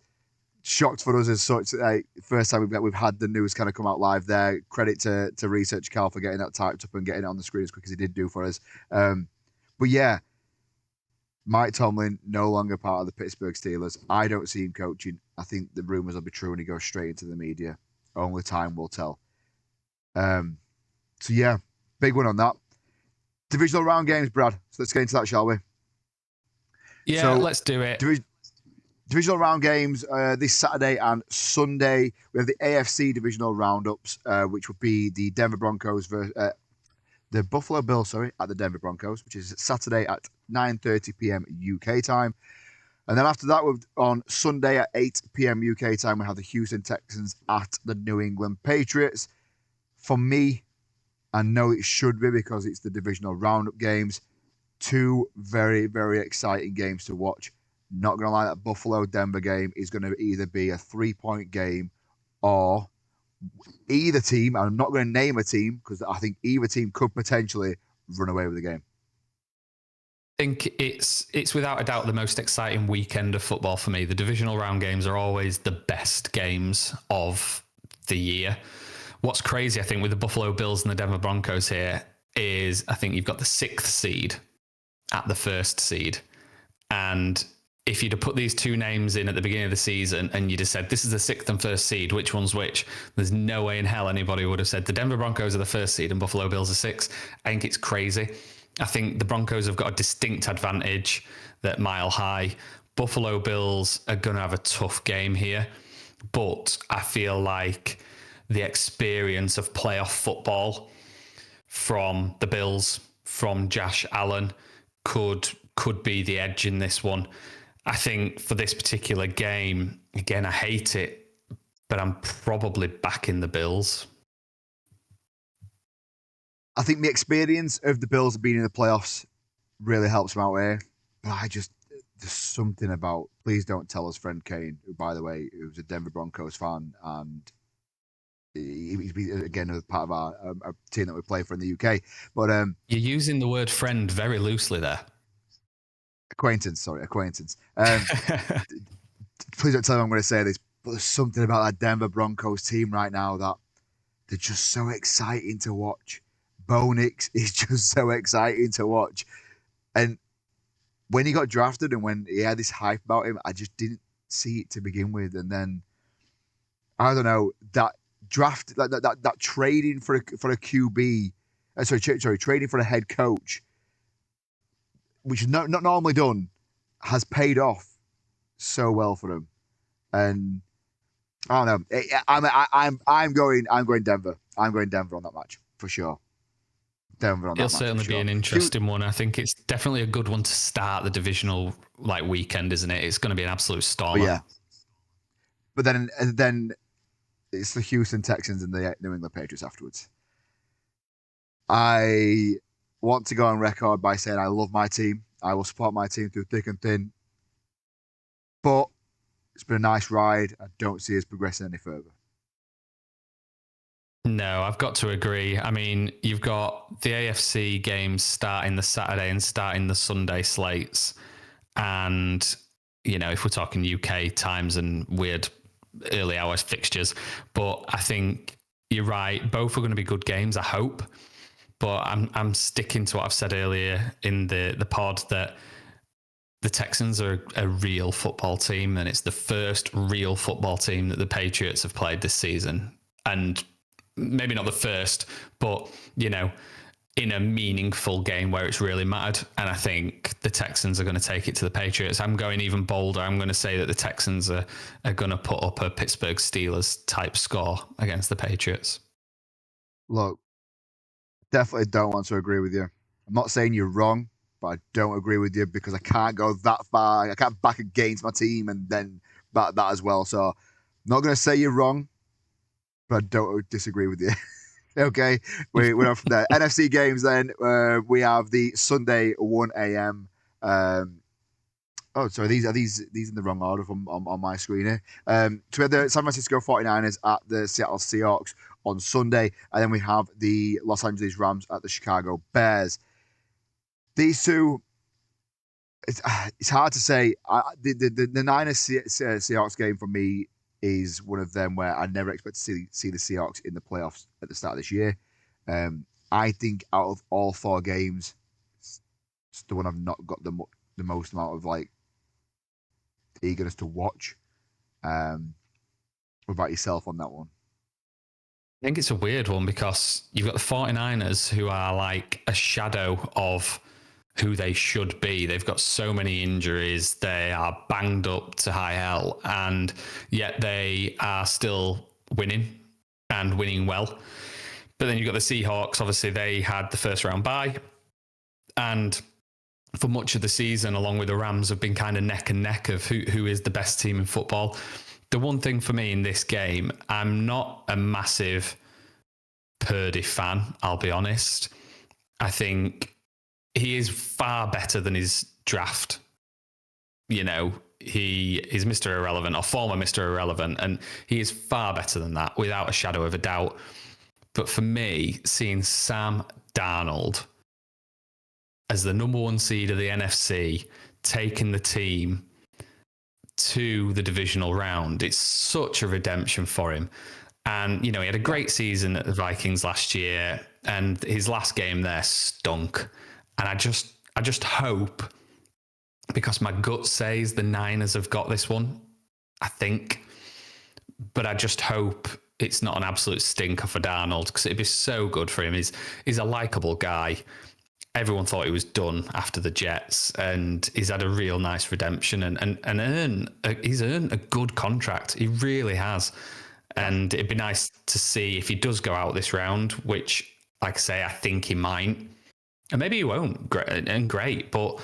shocked for us as such. First time we've had the news kind of come out live there. Credit to Research Cal for getting that typed up and getting it on the screen as quick as he did do for us. But yeah, Mike Tomlin no longer part of the Pittsburgh Steelers. I don't see him coaching. I think the rumors will be true and he goes straight into the media. Only time will tell. So yeah, big one on that. Divisional round games, Brad. So let's get into that, shall we? Yeah, so, let's do it. Divisional round games this Saturday and Sunday. We have the AFC divisional roundups, which would be the Denver Broncos versus the Buffalo Bills, at the Denver Broncos, which is Saturday at 9:30 p.m. UK time. And then after that, on Sunday at 8 p.m. UK time, we have the Houston Texans at the New England Patriots. For me, I know it should be because it's the divisional roundup games. Two very, very exciting games to watch. Not going to lie, that Buffalo-Denver game is going to either be a 3-point game or either team, I'm not going to name a team because I think either team could potentially run away with the game. I think it's without a doubt the most exciting weekend of football for me. The divisional round games are always the best games of the year. What's crazy, I think, with the Buffalo Bills and the Denver Broncos here is I think you've got the 6th seed at the 1st seed. And if you'd have put these two names in at the beginning of the season and you'd have said, this is the 6th and 1st seed, which one's which? There's no way in hell anybody would have said the Denver Broncos are the 1st seed and Buffalo Bills are 6th. I think it's crazy. I think the Broncos have got a distinct advantage that mile high. Buffalo Bills are going to have a tough game here. But I feel like the experience of playoff football from the Bills, from Josh Allen, could could be the edge in this one. I think for this particular game, again, I hate it, but I'm probably backing the Bills. I think the experience of the Bills being in the playoffs really helps them out here. But there's something about, please don't tell us friend Kane, who, by the way, who's a Denver Broncos fan, and he's again a part of our team that we play for in the UK. But you're using the word friend very loosely there. Acquaintance. Please don't tell me I'm going to say this, but there's something about that Denver Broncos team right now that they're just so exciting to watch. Bo Nix is just so exciting to watch. And when he got drafted and when he had this hype about him, I just didn't see it to begin with. And then, I don't know, that draft, that trading for a QB, trading for a head coach, which is not normally done, has paid off so well for him. And I don't know. I'm going Denver. I'm going Denver on that match for sure. Denver on that match. It'll certainly be an interesting one. I think it's definitely a good one to start the divisional weekend, isn't it? It's going to be an absolute storm. Yeah. But then it's the Houston Texans and the New England Patriots afterwards. I want to go on record by saying I love my team. I will support my team through thick and thin. But it's been a nice ride. I don't see us progressing any further. No, I've got to agree. I mean, you've got the AFC games starting the Saturday and starting the Sunday slates. And, if we're talking UK times and weird early hours fixtures, but I think you're right. Both are going to be good games, I hope. But I'm sticking to what I've said earlier in the pod, that the Texans are a real football team, and it's the first real football team that the Patriots have played this season. And maybe not the first, but, in a meaningful game where it's really mattered. And I think the Texans are going to take it to the Patriots. I'm going even bolder. I'm going to say that the Texans are going to put up a Pittsburgh Steelers type score against the Patriots. Look, definitely don't want to agree with you. I'm not saying you're wrong, but I don't agree with you because I can't go that far. I can't back against my team and then back that as well. So I'm not going to say you're wrong, but I don't disagree with you. Okay, we're off from there. NFC games then. We have the Sunday 1 a.m. Sorry, these in the wrong order on my screen here. So we have the San Francisco 49ers at the Seattle Seahawks on Sunday, and then we have the Los Angeles Rams at the Chicago Bears. These two, it's hard to say. The Niners Seahawks game for me is one of them where I never expect to see the Seahawks in the playoffs at the start of this year. I think out of all four games, it's the one I've not got the most amount of eagerness to watch. What about yourself on that one? I think it's a weird one because you've got the 49ers who are like a shadow of who they should be. They've got so many injuries. They are banged up to high hell, and yet they are still winning and winning well. But then you've got the Seahawks. Obviously, they had the first round bye, and for much of the season, along with the Rams, have been kind of neck and neck of who is the best team in football. The one thing for me in this game, I'm not a massive Purdy fan, I'll be honest. I think he is far better than his draft. He is Mr. Irrelevant, or former Mr. Irrelevant, and he is far better than that, without a shadow of a doubt. But for me, seeing Sam Darnold as the number one seed of the NFC, taking the team to the divisional round, it's such a redemption for him. And, he had a great season at the Vikings last year, and his last game there stunk. And I just hope, because my gut says the Niners have got this one, I think, but I just hope it's not an absolute stinker for Darnold, because it'd be so good for him. He's a likable guy. Everyone thought he was done after the Jets, and he's had a real nice redemption and he's earned a good contract. He really has. And it'd be nice to see if he does go out this round, which, like I say, I think he might. And maybe he won't, great, but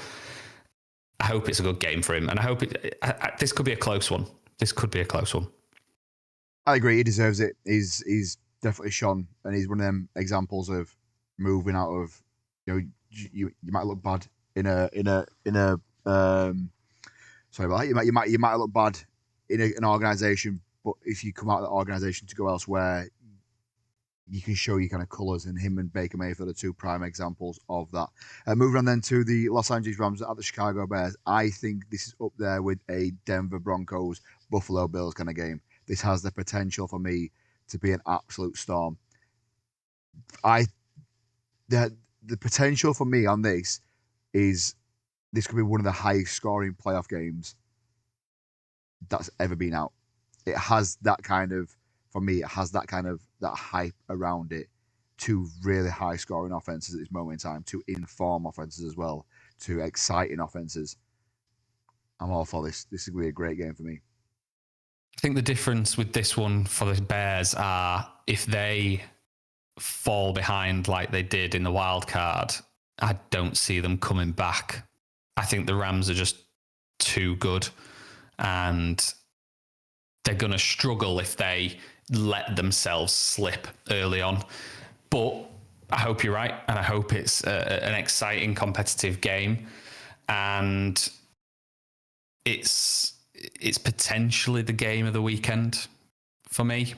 I hope it's a good game for him, and I hope this could be a close one. This could be a close one. I agree. He deserves it. He's definitely shone, and he's one of them examples of moving out of, you might look bad in a sorry about that. You might look bad in an organisation, but if you come out of that organisation to go elsewhere, you can show your kind of colours, and him and Baker Mayfield are two prime examples of that. Moving on then to the Los Angeles Rams at the Chicago Bears. I think this is up there with a Denver Broncos, Buffalo Bills kind of game. This has the potential for me to be an absolute storm. The potential for me on this is this could be one of the highest scoring playoff games that's ever been out. It has that kind of, for me, it has that kind of that hype around it. Two really high scoring offenses at this moment in time, two inform offenses as well, two exciting offenses. I'm all for this. This is going to be a great game for me. I think the difference with this one for the Bears are if they fall behind like they did in the wild card, I don't see them coming back. I think the Rams are just too good, and they're going to struggle if they let themselves slip early on. But I hope you're right, and I hope it's an exciting competitive game, and it's potentially the game of the weekend for me.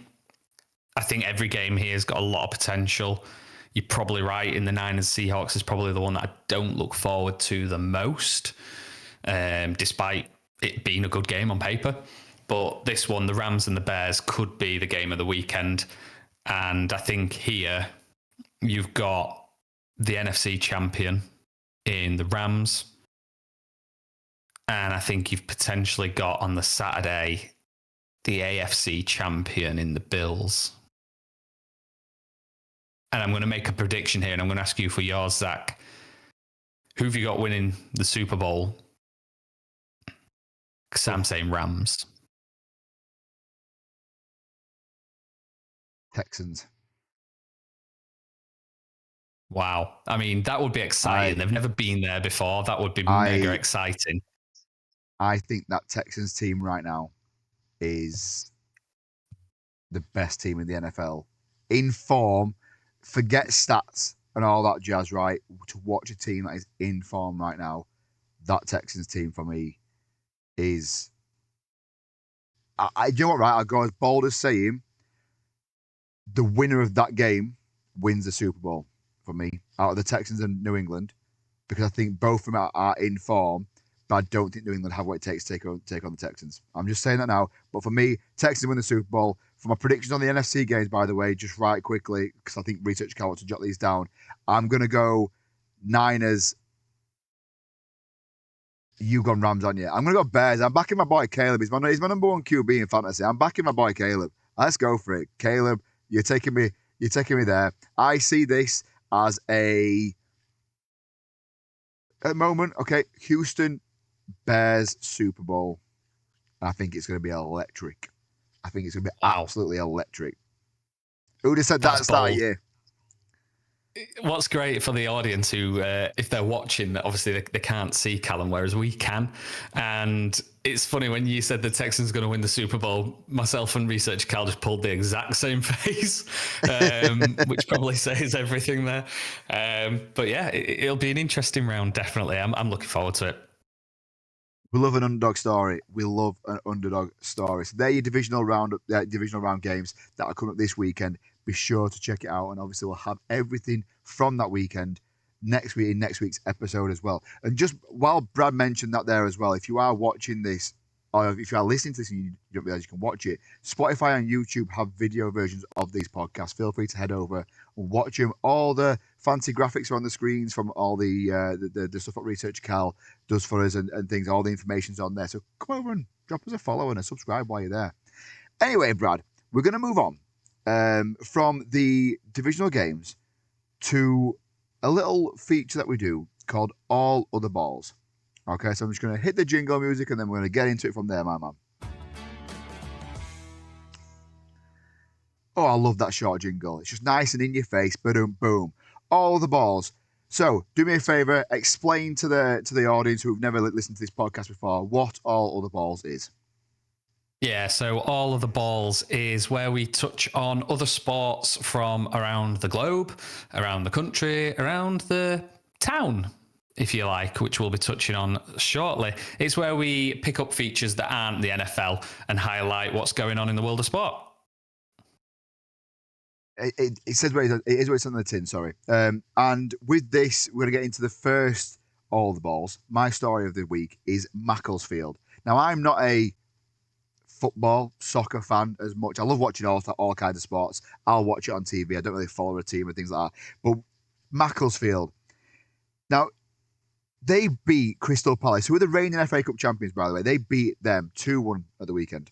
I think every game here has got a lot of potential. You're probably right. In the Niners Seahawks is probably the one that I don't look forward to the most, despite it being a good game on paper. But this one, the Rams and the Bears, could be the game of the weekend. And I think here you've got the NFC champion in the Rams. And I think you've potentially got on the Saturday the AFC champion in the Bills. And I'm going to make a prediction here, and I'm going to ask you for yours, Zach. Who have you got winning the Super Bowl? Because I'm saying Rams. Texans. Wow. I mean, that would be exciting. They've never been there before. That would be mega exciting. I think that Texans team right now is the best team in the NFL. In form, forget stats and all that jazz, right? To watch a team that is in form right now, that Texans team for me is... you know what, right? I'll go as bold as saying the winner of that game wins the Super Bowl for me, out of the Texans and New England, because I think both of them are in form, but I don't think New England have what it takes to take on the Texans. I'm just saying that now. But for me, Texans win the Super Bowl. For my predictions on the NFC games, by the way, just right quickly, because I think research can't want to jot these down. I'm going to go Niners. You've gone Rams, aren't you? I'm going to go Bears. I'm backing my boy Caleb. He's my number one QB in fantasy. I'm backing my boy Caleb. Let's go for it. Caleb, you're taking me there. I see this as at the moment, okay, Houston Bears Super Bowl. I think it's going to be electric. I think it's going to be absolutely electric. Who would have said that at the start of the year? What's great for the audience who, if they're watching, obviously they can't see Callum, whereas we can. And it's funny when you said the Texans are going to win the Super Bowl, myself and Research Cal just pulled the exact same face, which probably says everything there. But yeah, it'll be an interesting round, definitely. I'm looking forward to it. We love an underdog story. We love an underdog story. So they're your divisional round games that are coming up this weekend. Be sure to check it out, and obviously we'll have everything from that weekend next week in next week's episode as well. And just while Brad mentioned that there as well, if you are watching this, or if you are listening to this and you don't realize you can watch it, Spotify and YouTube have video versions of these podcasts. Feel free to head over and watch them. All the fancy graphics are on the screens from all the stuff that Research Cal does for us and things. All the information's on there. So come over and drop us a follow and a subscribe while you're there. Anyway, Brad, we're going to move on from the divisional games to a little feature that we do called All Other Balls. Okay, so I'm just going to hit the jingle music and then we're going to get into it from there, my man. Oh, I love that short jingle. It's just nice and in your face. Boom, boom. All the balls. So, do me a favor, explain to the audience who've never listened to this podcast before what All Other Balls is. Yeah, so All of the Balls is where we touch on other sports from around the globe, around the country, around the town, if you like, which we'll be touching on shortly. It's where we pick up features that aren't the NFL and highlight what's going on in the world of sport. It says where it is where it's on the tin, sorry. And with this, we're going to get into the first All the Balls. My story of the week is Macclesfield. Now, I'm not a football, soccer fan as much. I love watching all kinds of sports. I'll watch it on TV. I don't really follow a team and things like that. But Macclesfield, now, they beat Crystal Palace, who are the reigning FA Cup champions, by the way. They beat them 2-1 at the weekend.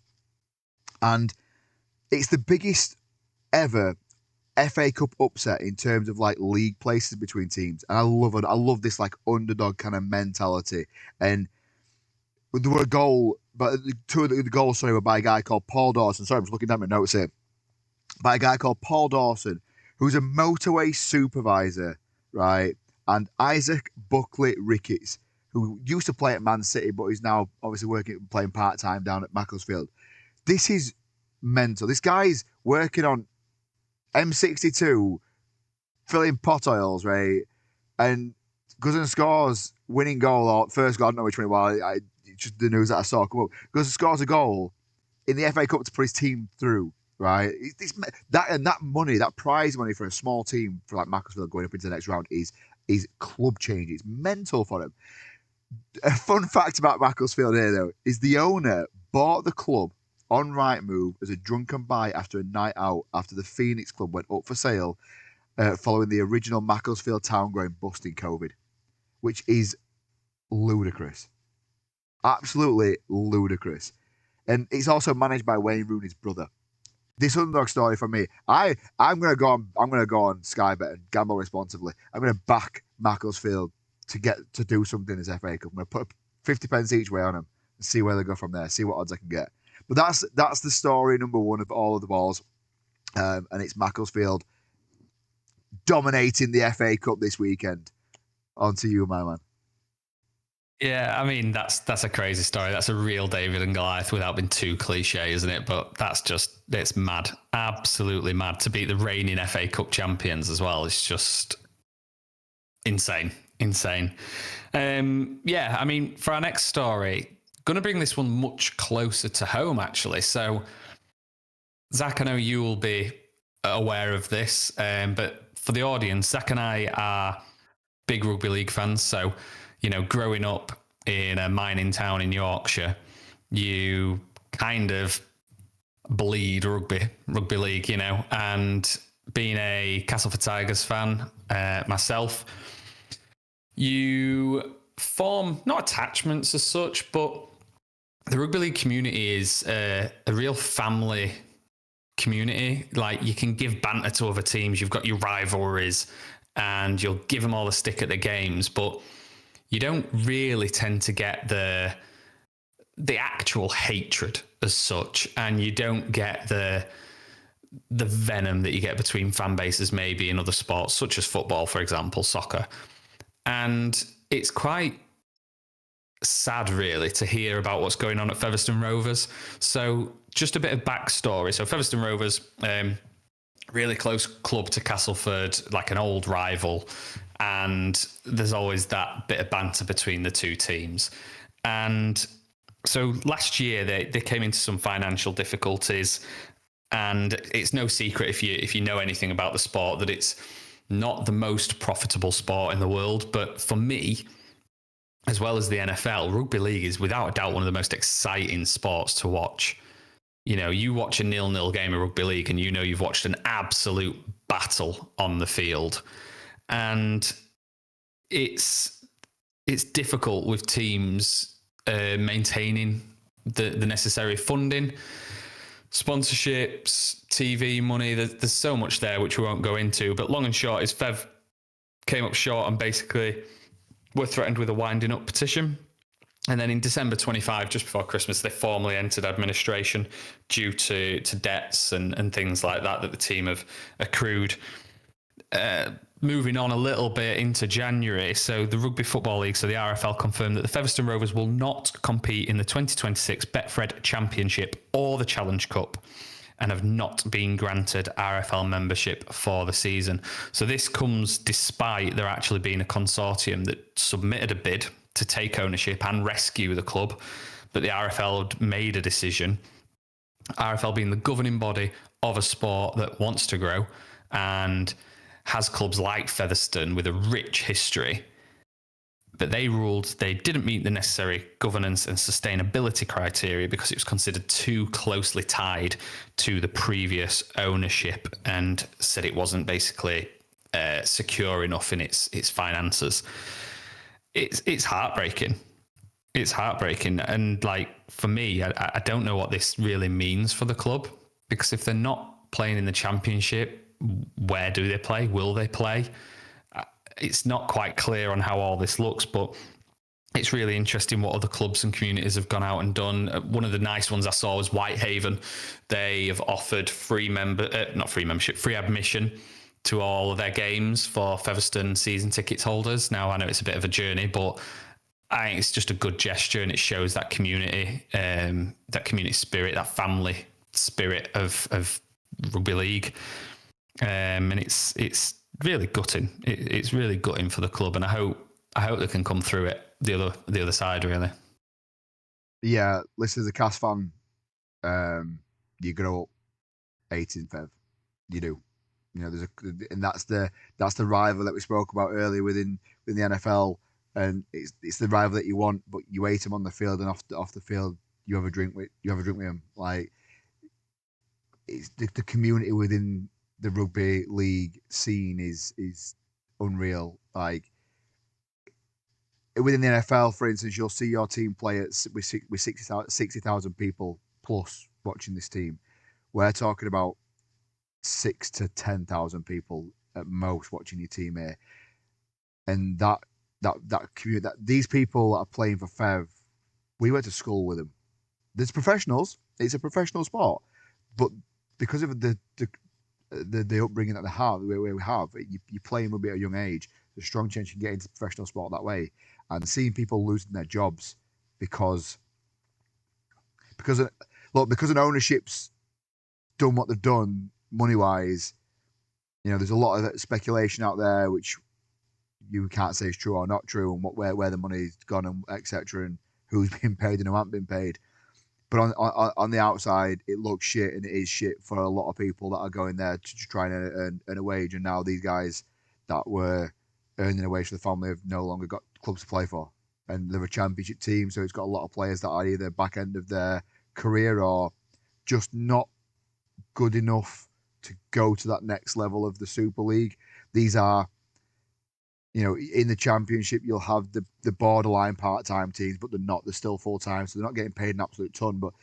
And it's the biggest ever FA Cup upset in terms of like league places between teams, and I love it. I love this like underdog kind of mentality. And there were a goal, but two of the goals, sorry, were by a guy called Paul Dawson. Sorry, I'm just looking down my notes here. By a guy called Paul Dawson, who's a motorway supervisor, right? And Isaac Buckley Ricketts, who used to play at Man City, but is now obviously playing part time down at Macclesfield. This is mental. This guy's working on M62, filling pot oils, right? And goes and scores winning goal or first goal. I don't know which one it was. Just the news that I saw come up. Goes and scores a goal in the FA Cup to put his team through, right? That money, that prize money for a small team for like Macclesfield going up into the next round is club change. It's mental for him. A fun fact about Macclesfield here, though, is the owner bought the club on Rightmove as a drunken buy after a night out after the Phoenix Club went up for sale following the original Macclesfield town going bust in COVID, which is ludicrous. Absolutely ludicrous. And it's also managed by Wayne Rooney's brother. This underdog story for me, I'm gonna go on Sky Bet and gamble responsibly. I'm gonna back Macclesfield to do something in this FA Cup. I'm gonna put 50 pence each way on them and see where they go from there, see what odds I can get. But that's the story number one of All of the Balls, and it's Macclesfield dominating the FA Cup this weekend. On to you, my man. Yeah, I mean that's a crazy story. That's a real David and Goliath without being too cliche, isn't it? But it's mad, absolutely mad to beat the reigning FA Cup champions as well. It's just insane. Yeah, I mean for our next story. Going to bring this one much closer to home, actually. So, Zach, I know you will be aware of this, but for the audience, Zach and I are big rugby league fans. So, growing up in a mining town in Yorkshire, you kind of bleed rugby league, and being a Castleford Tigers fan myself, you form not attachments as such, but the rugby league community is a real family community. Like you can give banter to other teams. You've got your rivalries and you'll give them all the stick at the games, but you don't really tend to get the actual hatred as such. And you don't get the venom that you get between fan bases, maybe in other sports, such as football, for example, soccer. And it's quite sad, really, to hear about what's going on at Featherstone Rovers. So just a bit of backstory. So Featherstone Rovers, really close club to Castleford, like an old rival. And there's always that bit of banter between the two teams. And so last year they came into some financial difficulties. And it's no secret if you know anything about the sport that it's not the most profitable sport in the world. But for me, as well as the NFL, rugby league is without a doubt one of the most exciting sports to watch. You watch a 0-0 game of rugby league and you've watched an absolute battle on the field. And it's difficult with teams maintaining the necessary funding, sponsorships, TV money. There's so much there which we won't go into. But long and short is Fev came up short and basically were threatened with a winding up petition. And then in December 25, just before Christmas, they formally entered administration due to debts and things like that the team have accrued. moving on a little bit into January, so the Rugby Football League, so the RFL, confirmed that the Featherstone Rovers will not compete in the 2026 Betfred Championship or the Challenge Cup and have not been granted RFL membership for the season. So this comes despite there actually being a consortium that submitted a bid to take ownership and rescue the club, but the RFL had made a decision. RFL being the governing body of a sport that wants to grow and has clubs like Featherstone with a rich history, but they ruled they didn't meet the necessary governance and sustainability criteria because it was considered too closely tied to the previous ownership, and said it wasn't basically secure enough in its finances. It's heartbreaking. It's heartbreaking, and like for me, I don't know what this really means for the club, because if they're not playing in the championship, where do they play? Will they play? It's not quite clear on how all this looks, but it's really interesting what other clubs and communities have gone out and done. One of the nice ones I saw was Whitehaven. They have offered free admission to all of their games for Featherstone season tickets holders. Now, I know it's a bit of a journey, but I think it's just a good gesture, and it shows that community spirit, that family spirit of rugby league. And it's really gutting. It's really gutting for the club, and I hope they can come through it the other side, really. Yeah, listen, as a Cas fan, you grow up 18 Fev. You do. You know, and that's the rival that we spoke about earlier within the NFL, and it's the rival that you want, but you hate him on the field, and off the field you have a drink with him. Like, it's the community within the rugby league scene is unreal. Like, within the NFL, for instance, you'll see your team play with 60,000 people plus watching this team. We're talking about 6,000 to 10,000 people at most watching your team here, and that community, that these people that are playing for Fev, we went to school with them. There's professionals. It's a professional sport, but because of the upbringing that they have, the way we have, you play rugby at a young age. There's a strong chance you can get into professional sport that way. And seeing people losing their jobs because an ownership's done what they've done money wise, you know, there's a lot of speculation out there which you can't say is true or not true, and where the money's gone and etc. and who's been paid and who hasn't been paid. But on the outside, it looks shit, and it is shit for a lot of people that are going there to try and earn a wage. And now these guys that were earning a wage for the family have no longer got clubs to play for. And they're a championship team, so it's got a lot of players that are either back end of their career or just not good enough to go to that next level of the Super League. These are, you know, in the championship, you'll have the borderline part-time teams, but they're still full-time, so they're not getting paid an absolute ton, but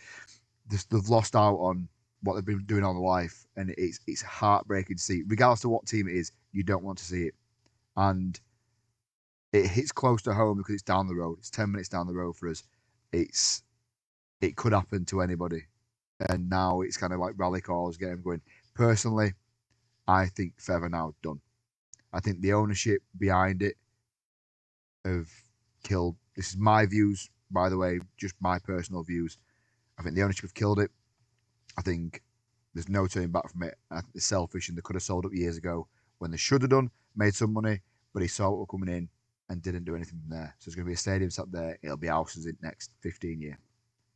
they've lost out on what they've been doing all their life, and it's heartbreaking to see. Regardless of what team it is, you don't want to see it. And it hits close to home because it's down the road. It's 10 minutes down the road for us. It could happen to anybody. And now it's kind of like rally calls, get them going. Personally, I think Fev are now done. I think the ownership behind it have killed. This is my views, by the way, just my personal views. I think the ownership have killed it. I think there's no turning back from it. I think they're selfish, and they could have sold up years ago when they should have done, made some money, but he saw what were coming in and didn't do anything from there. So there's going to be a stadium sat there. It'll be houses in the next 15 years.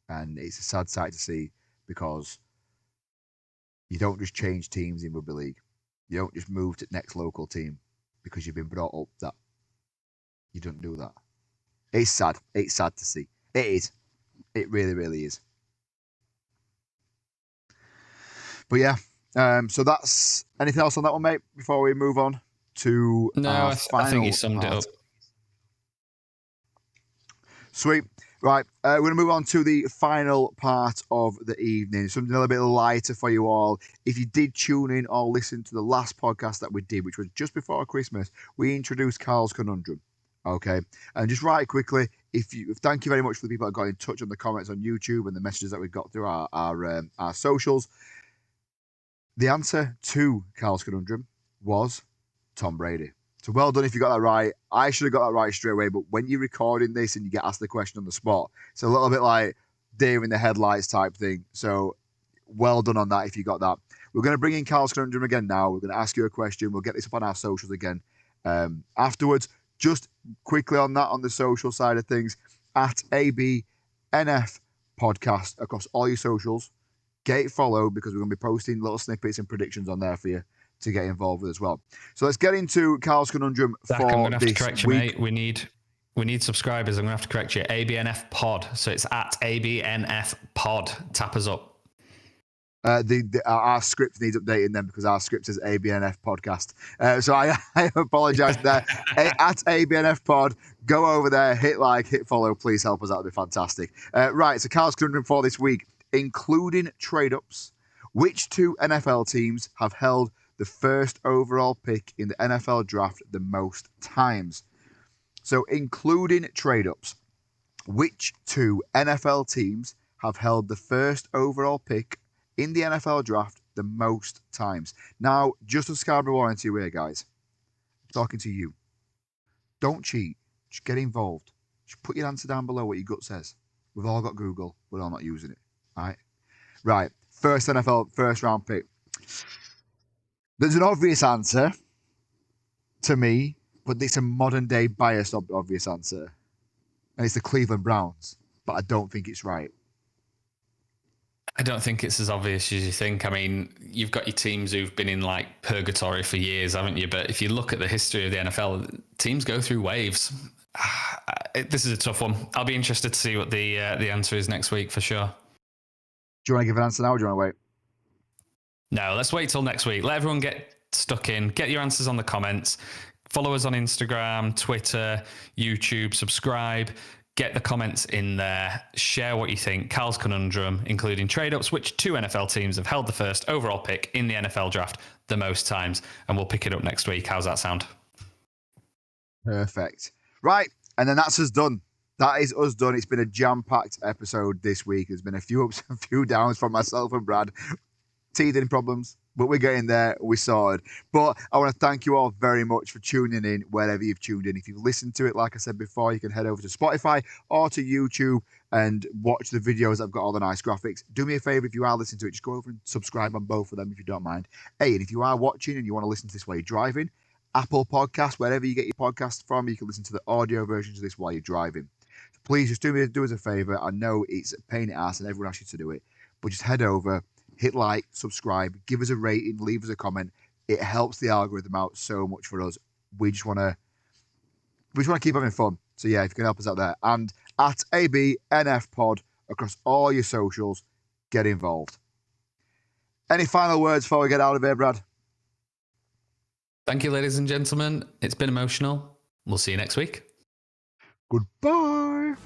And it's a sad sight to see, because you don't just change teams in rugby league. You don't just move to the next local team because you've been brought up that you don't do that. It's sad. It's sad to see. It is. It really, really is. But yeah, so that's anything else on that one, mate, before we move on to our final I think you summed part. it up. Sweet. Right, we're going to move on to the final part of the evening. Something a little bit lighter for you all. If you did tune in or listen to the last podcast that we did, which was just before Christmas, we introduced Carl's Conundrum. Okay, and just right quickly, thank you very much for the people that got in touch on the comments on YouTube and the messages that we got through our socials. The answer to Carl's Conundrum was Tom Brady. So well done if you got that right. I should have got that right straight away, but when you're recording this and you get asked the question on the spot, it's a little bit like deer in the headlights type thing. So well done on that if you got that. We're going to bring in Carl's Conundrum again now. We're going to ask you a question. We'll get this up on our socials again afterwards. Just quickly on that, on the social side of things, at ABNF Podcast across all your socials. Get it followed because we're going to be posting little snippets and predictions on there for you to get involved with as well. So let's get into Carl's Conundrum Zach, for I'm going to have this to correct you, week. mate. We need subscribers. I'm going to have to correct you. ABNF Pod. So it's at ABNF Pod. Tap us up. Our script needs updating then because our script says ABNF Podcast. So I apologise there. At ABNF Pod, go over there, hit like, hit follow. Please help us. That would be fantastic. Right, so Carl's Conundrum for this week, including trade-ups, which two NFL teams have held the first overall pick in the NFL draft the most times? So including trade-ups, which two NFL teams have held the first overall pick in the NFL draft the most times? Now, just a Scarborough warranty here, guys. I'm talking to you. Don't cheat. Just get involved. Just put your answer down below what your gut says. We've all got Google. We're all not using it. All right? Right. First NFL, first round pick. There's an obvious answer to me, but it's a modern day biased obvious answer. And it's the Cleveland Browns. But I don't think it's right. I don't think it's as obvious as you think. I mean, you've got your teams who've been in like purgatory for years, haven't you? But if you look at the history of the NFL, teams go through waves. This is a tough one. I'll be interested to see what the answer is next week for sure. Do you want to give an answer now or do you want to wait? No, let's wait till next week. Let everyone get stuck in. Get your answers on the comments. Follow us on Instagram, Twitter, YouTube, subscribe. Get the comments in there. Share what you think. Carl's Conundrum, including trade-ups, which two NFL teams have held the first overall pick in the NFL draft the most times. And we'll pick it up next week. How's that sound? Perfect. Right. And then that's us done. That is us done. It's been a jam-packed episode this week. There's been a few ups and few downs from myself and Brad. Teething problems, but we're getting there. We're sorted. But I want to thank you all very much for tuning in wherever you've tuned in. If you've listened to it, like I said before, you can head over to Spotify or to YouTube and watch the videos. I've got all the nice graphics. Do me a favor, if you are listening to it, just go over and subscribe on both of them if you don't mind. Hey, and if you are watching and you want to listen to this while you're driving, Apple Podcasts, wherever you get your podcasts from, you can listen to the audio versions of this while you're driving. So please just do us a favor. I know it's a pain in the ass and everyone asks you to do it, but just head over, hit like, subscribe, give us a rating, leave us a comment. It helps the algorithm out so much for us. We just want to keep having fun. So yeah, if you can help us out there. And at ABNF Pod across all your socials, get involved. Any final words before we get out of here, Brad? Thank you, ladies and gentlemen. It's been emotional. We'll see you next week. Goodbye.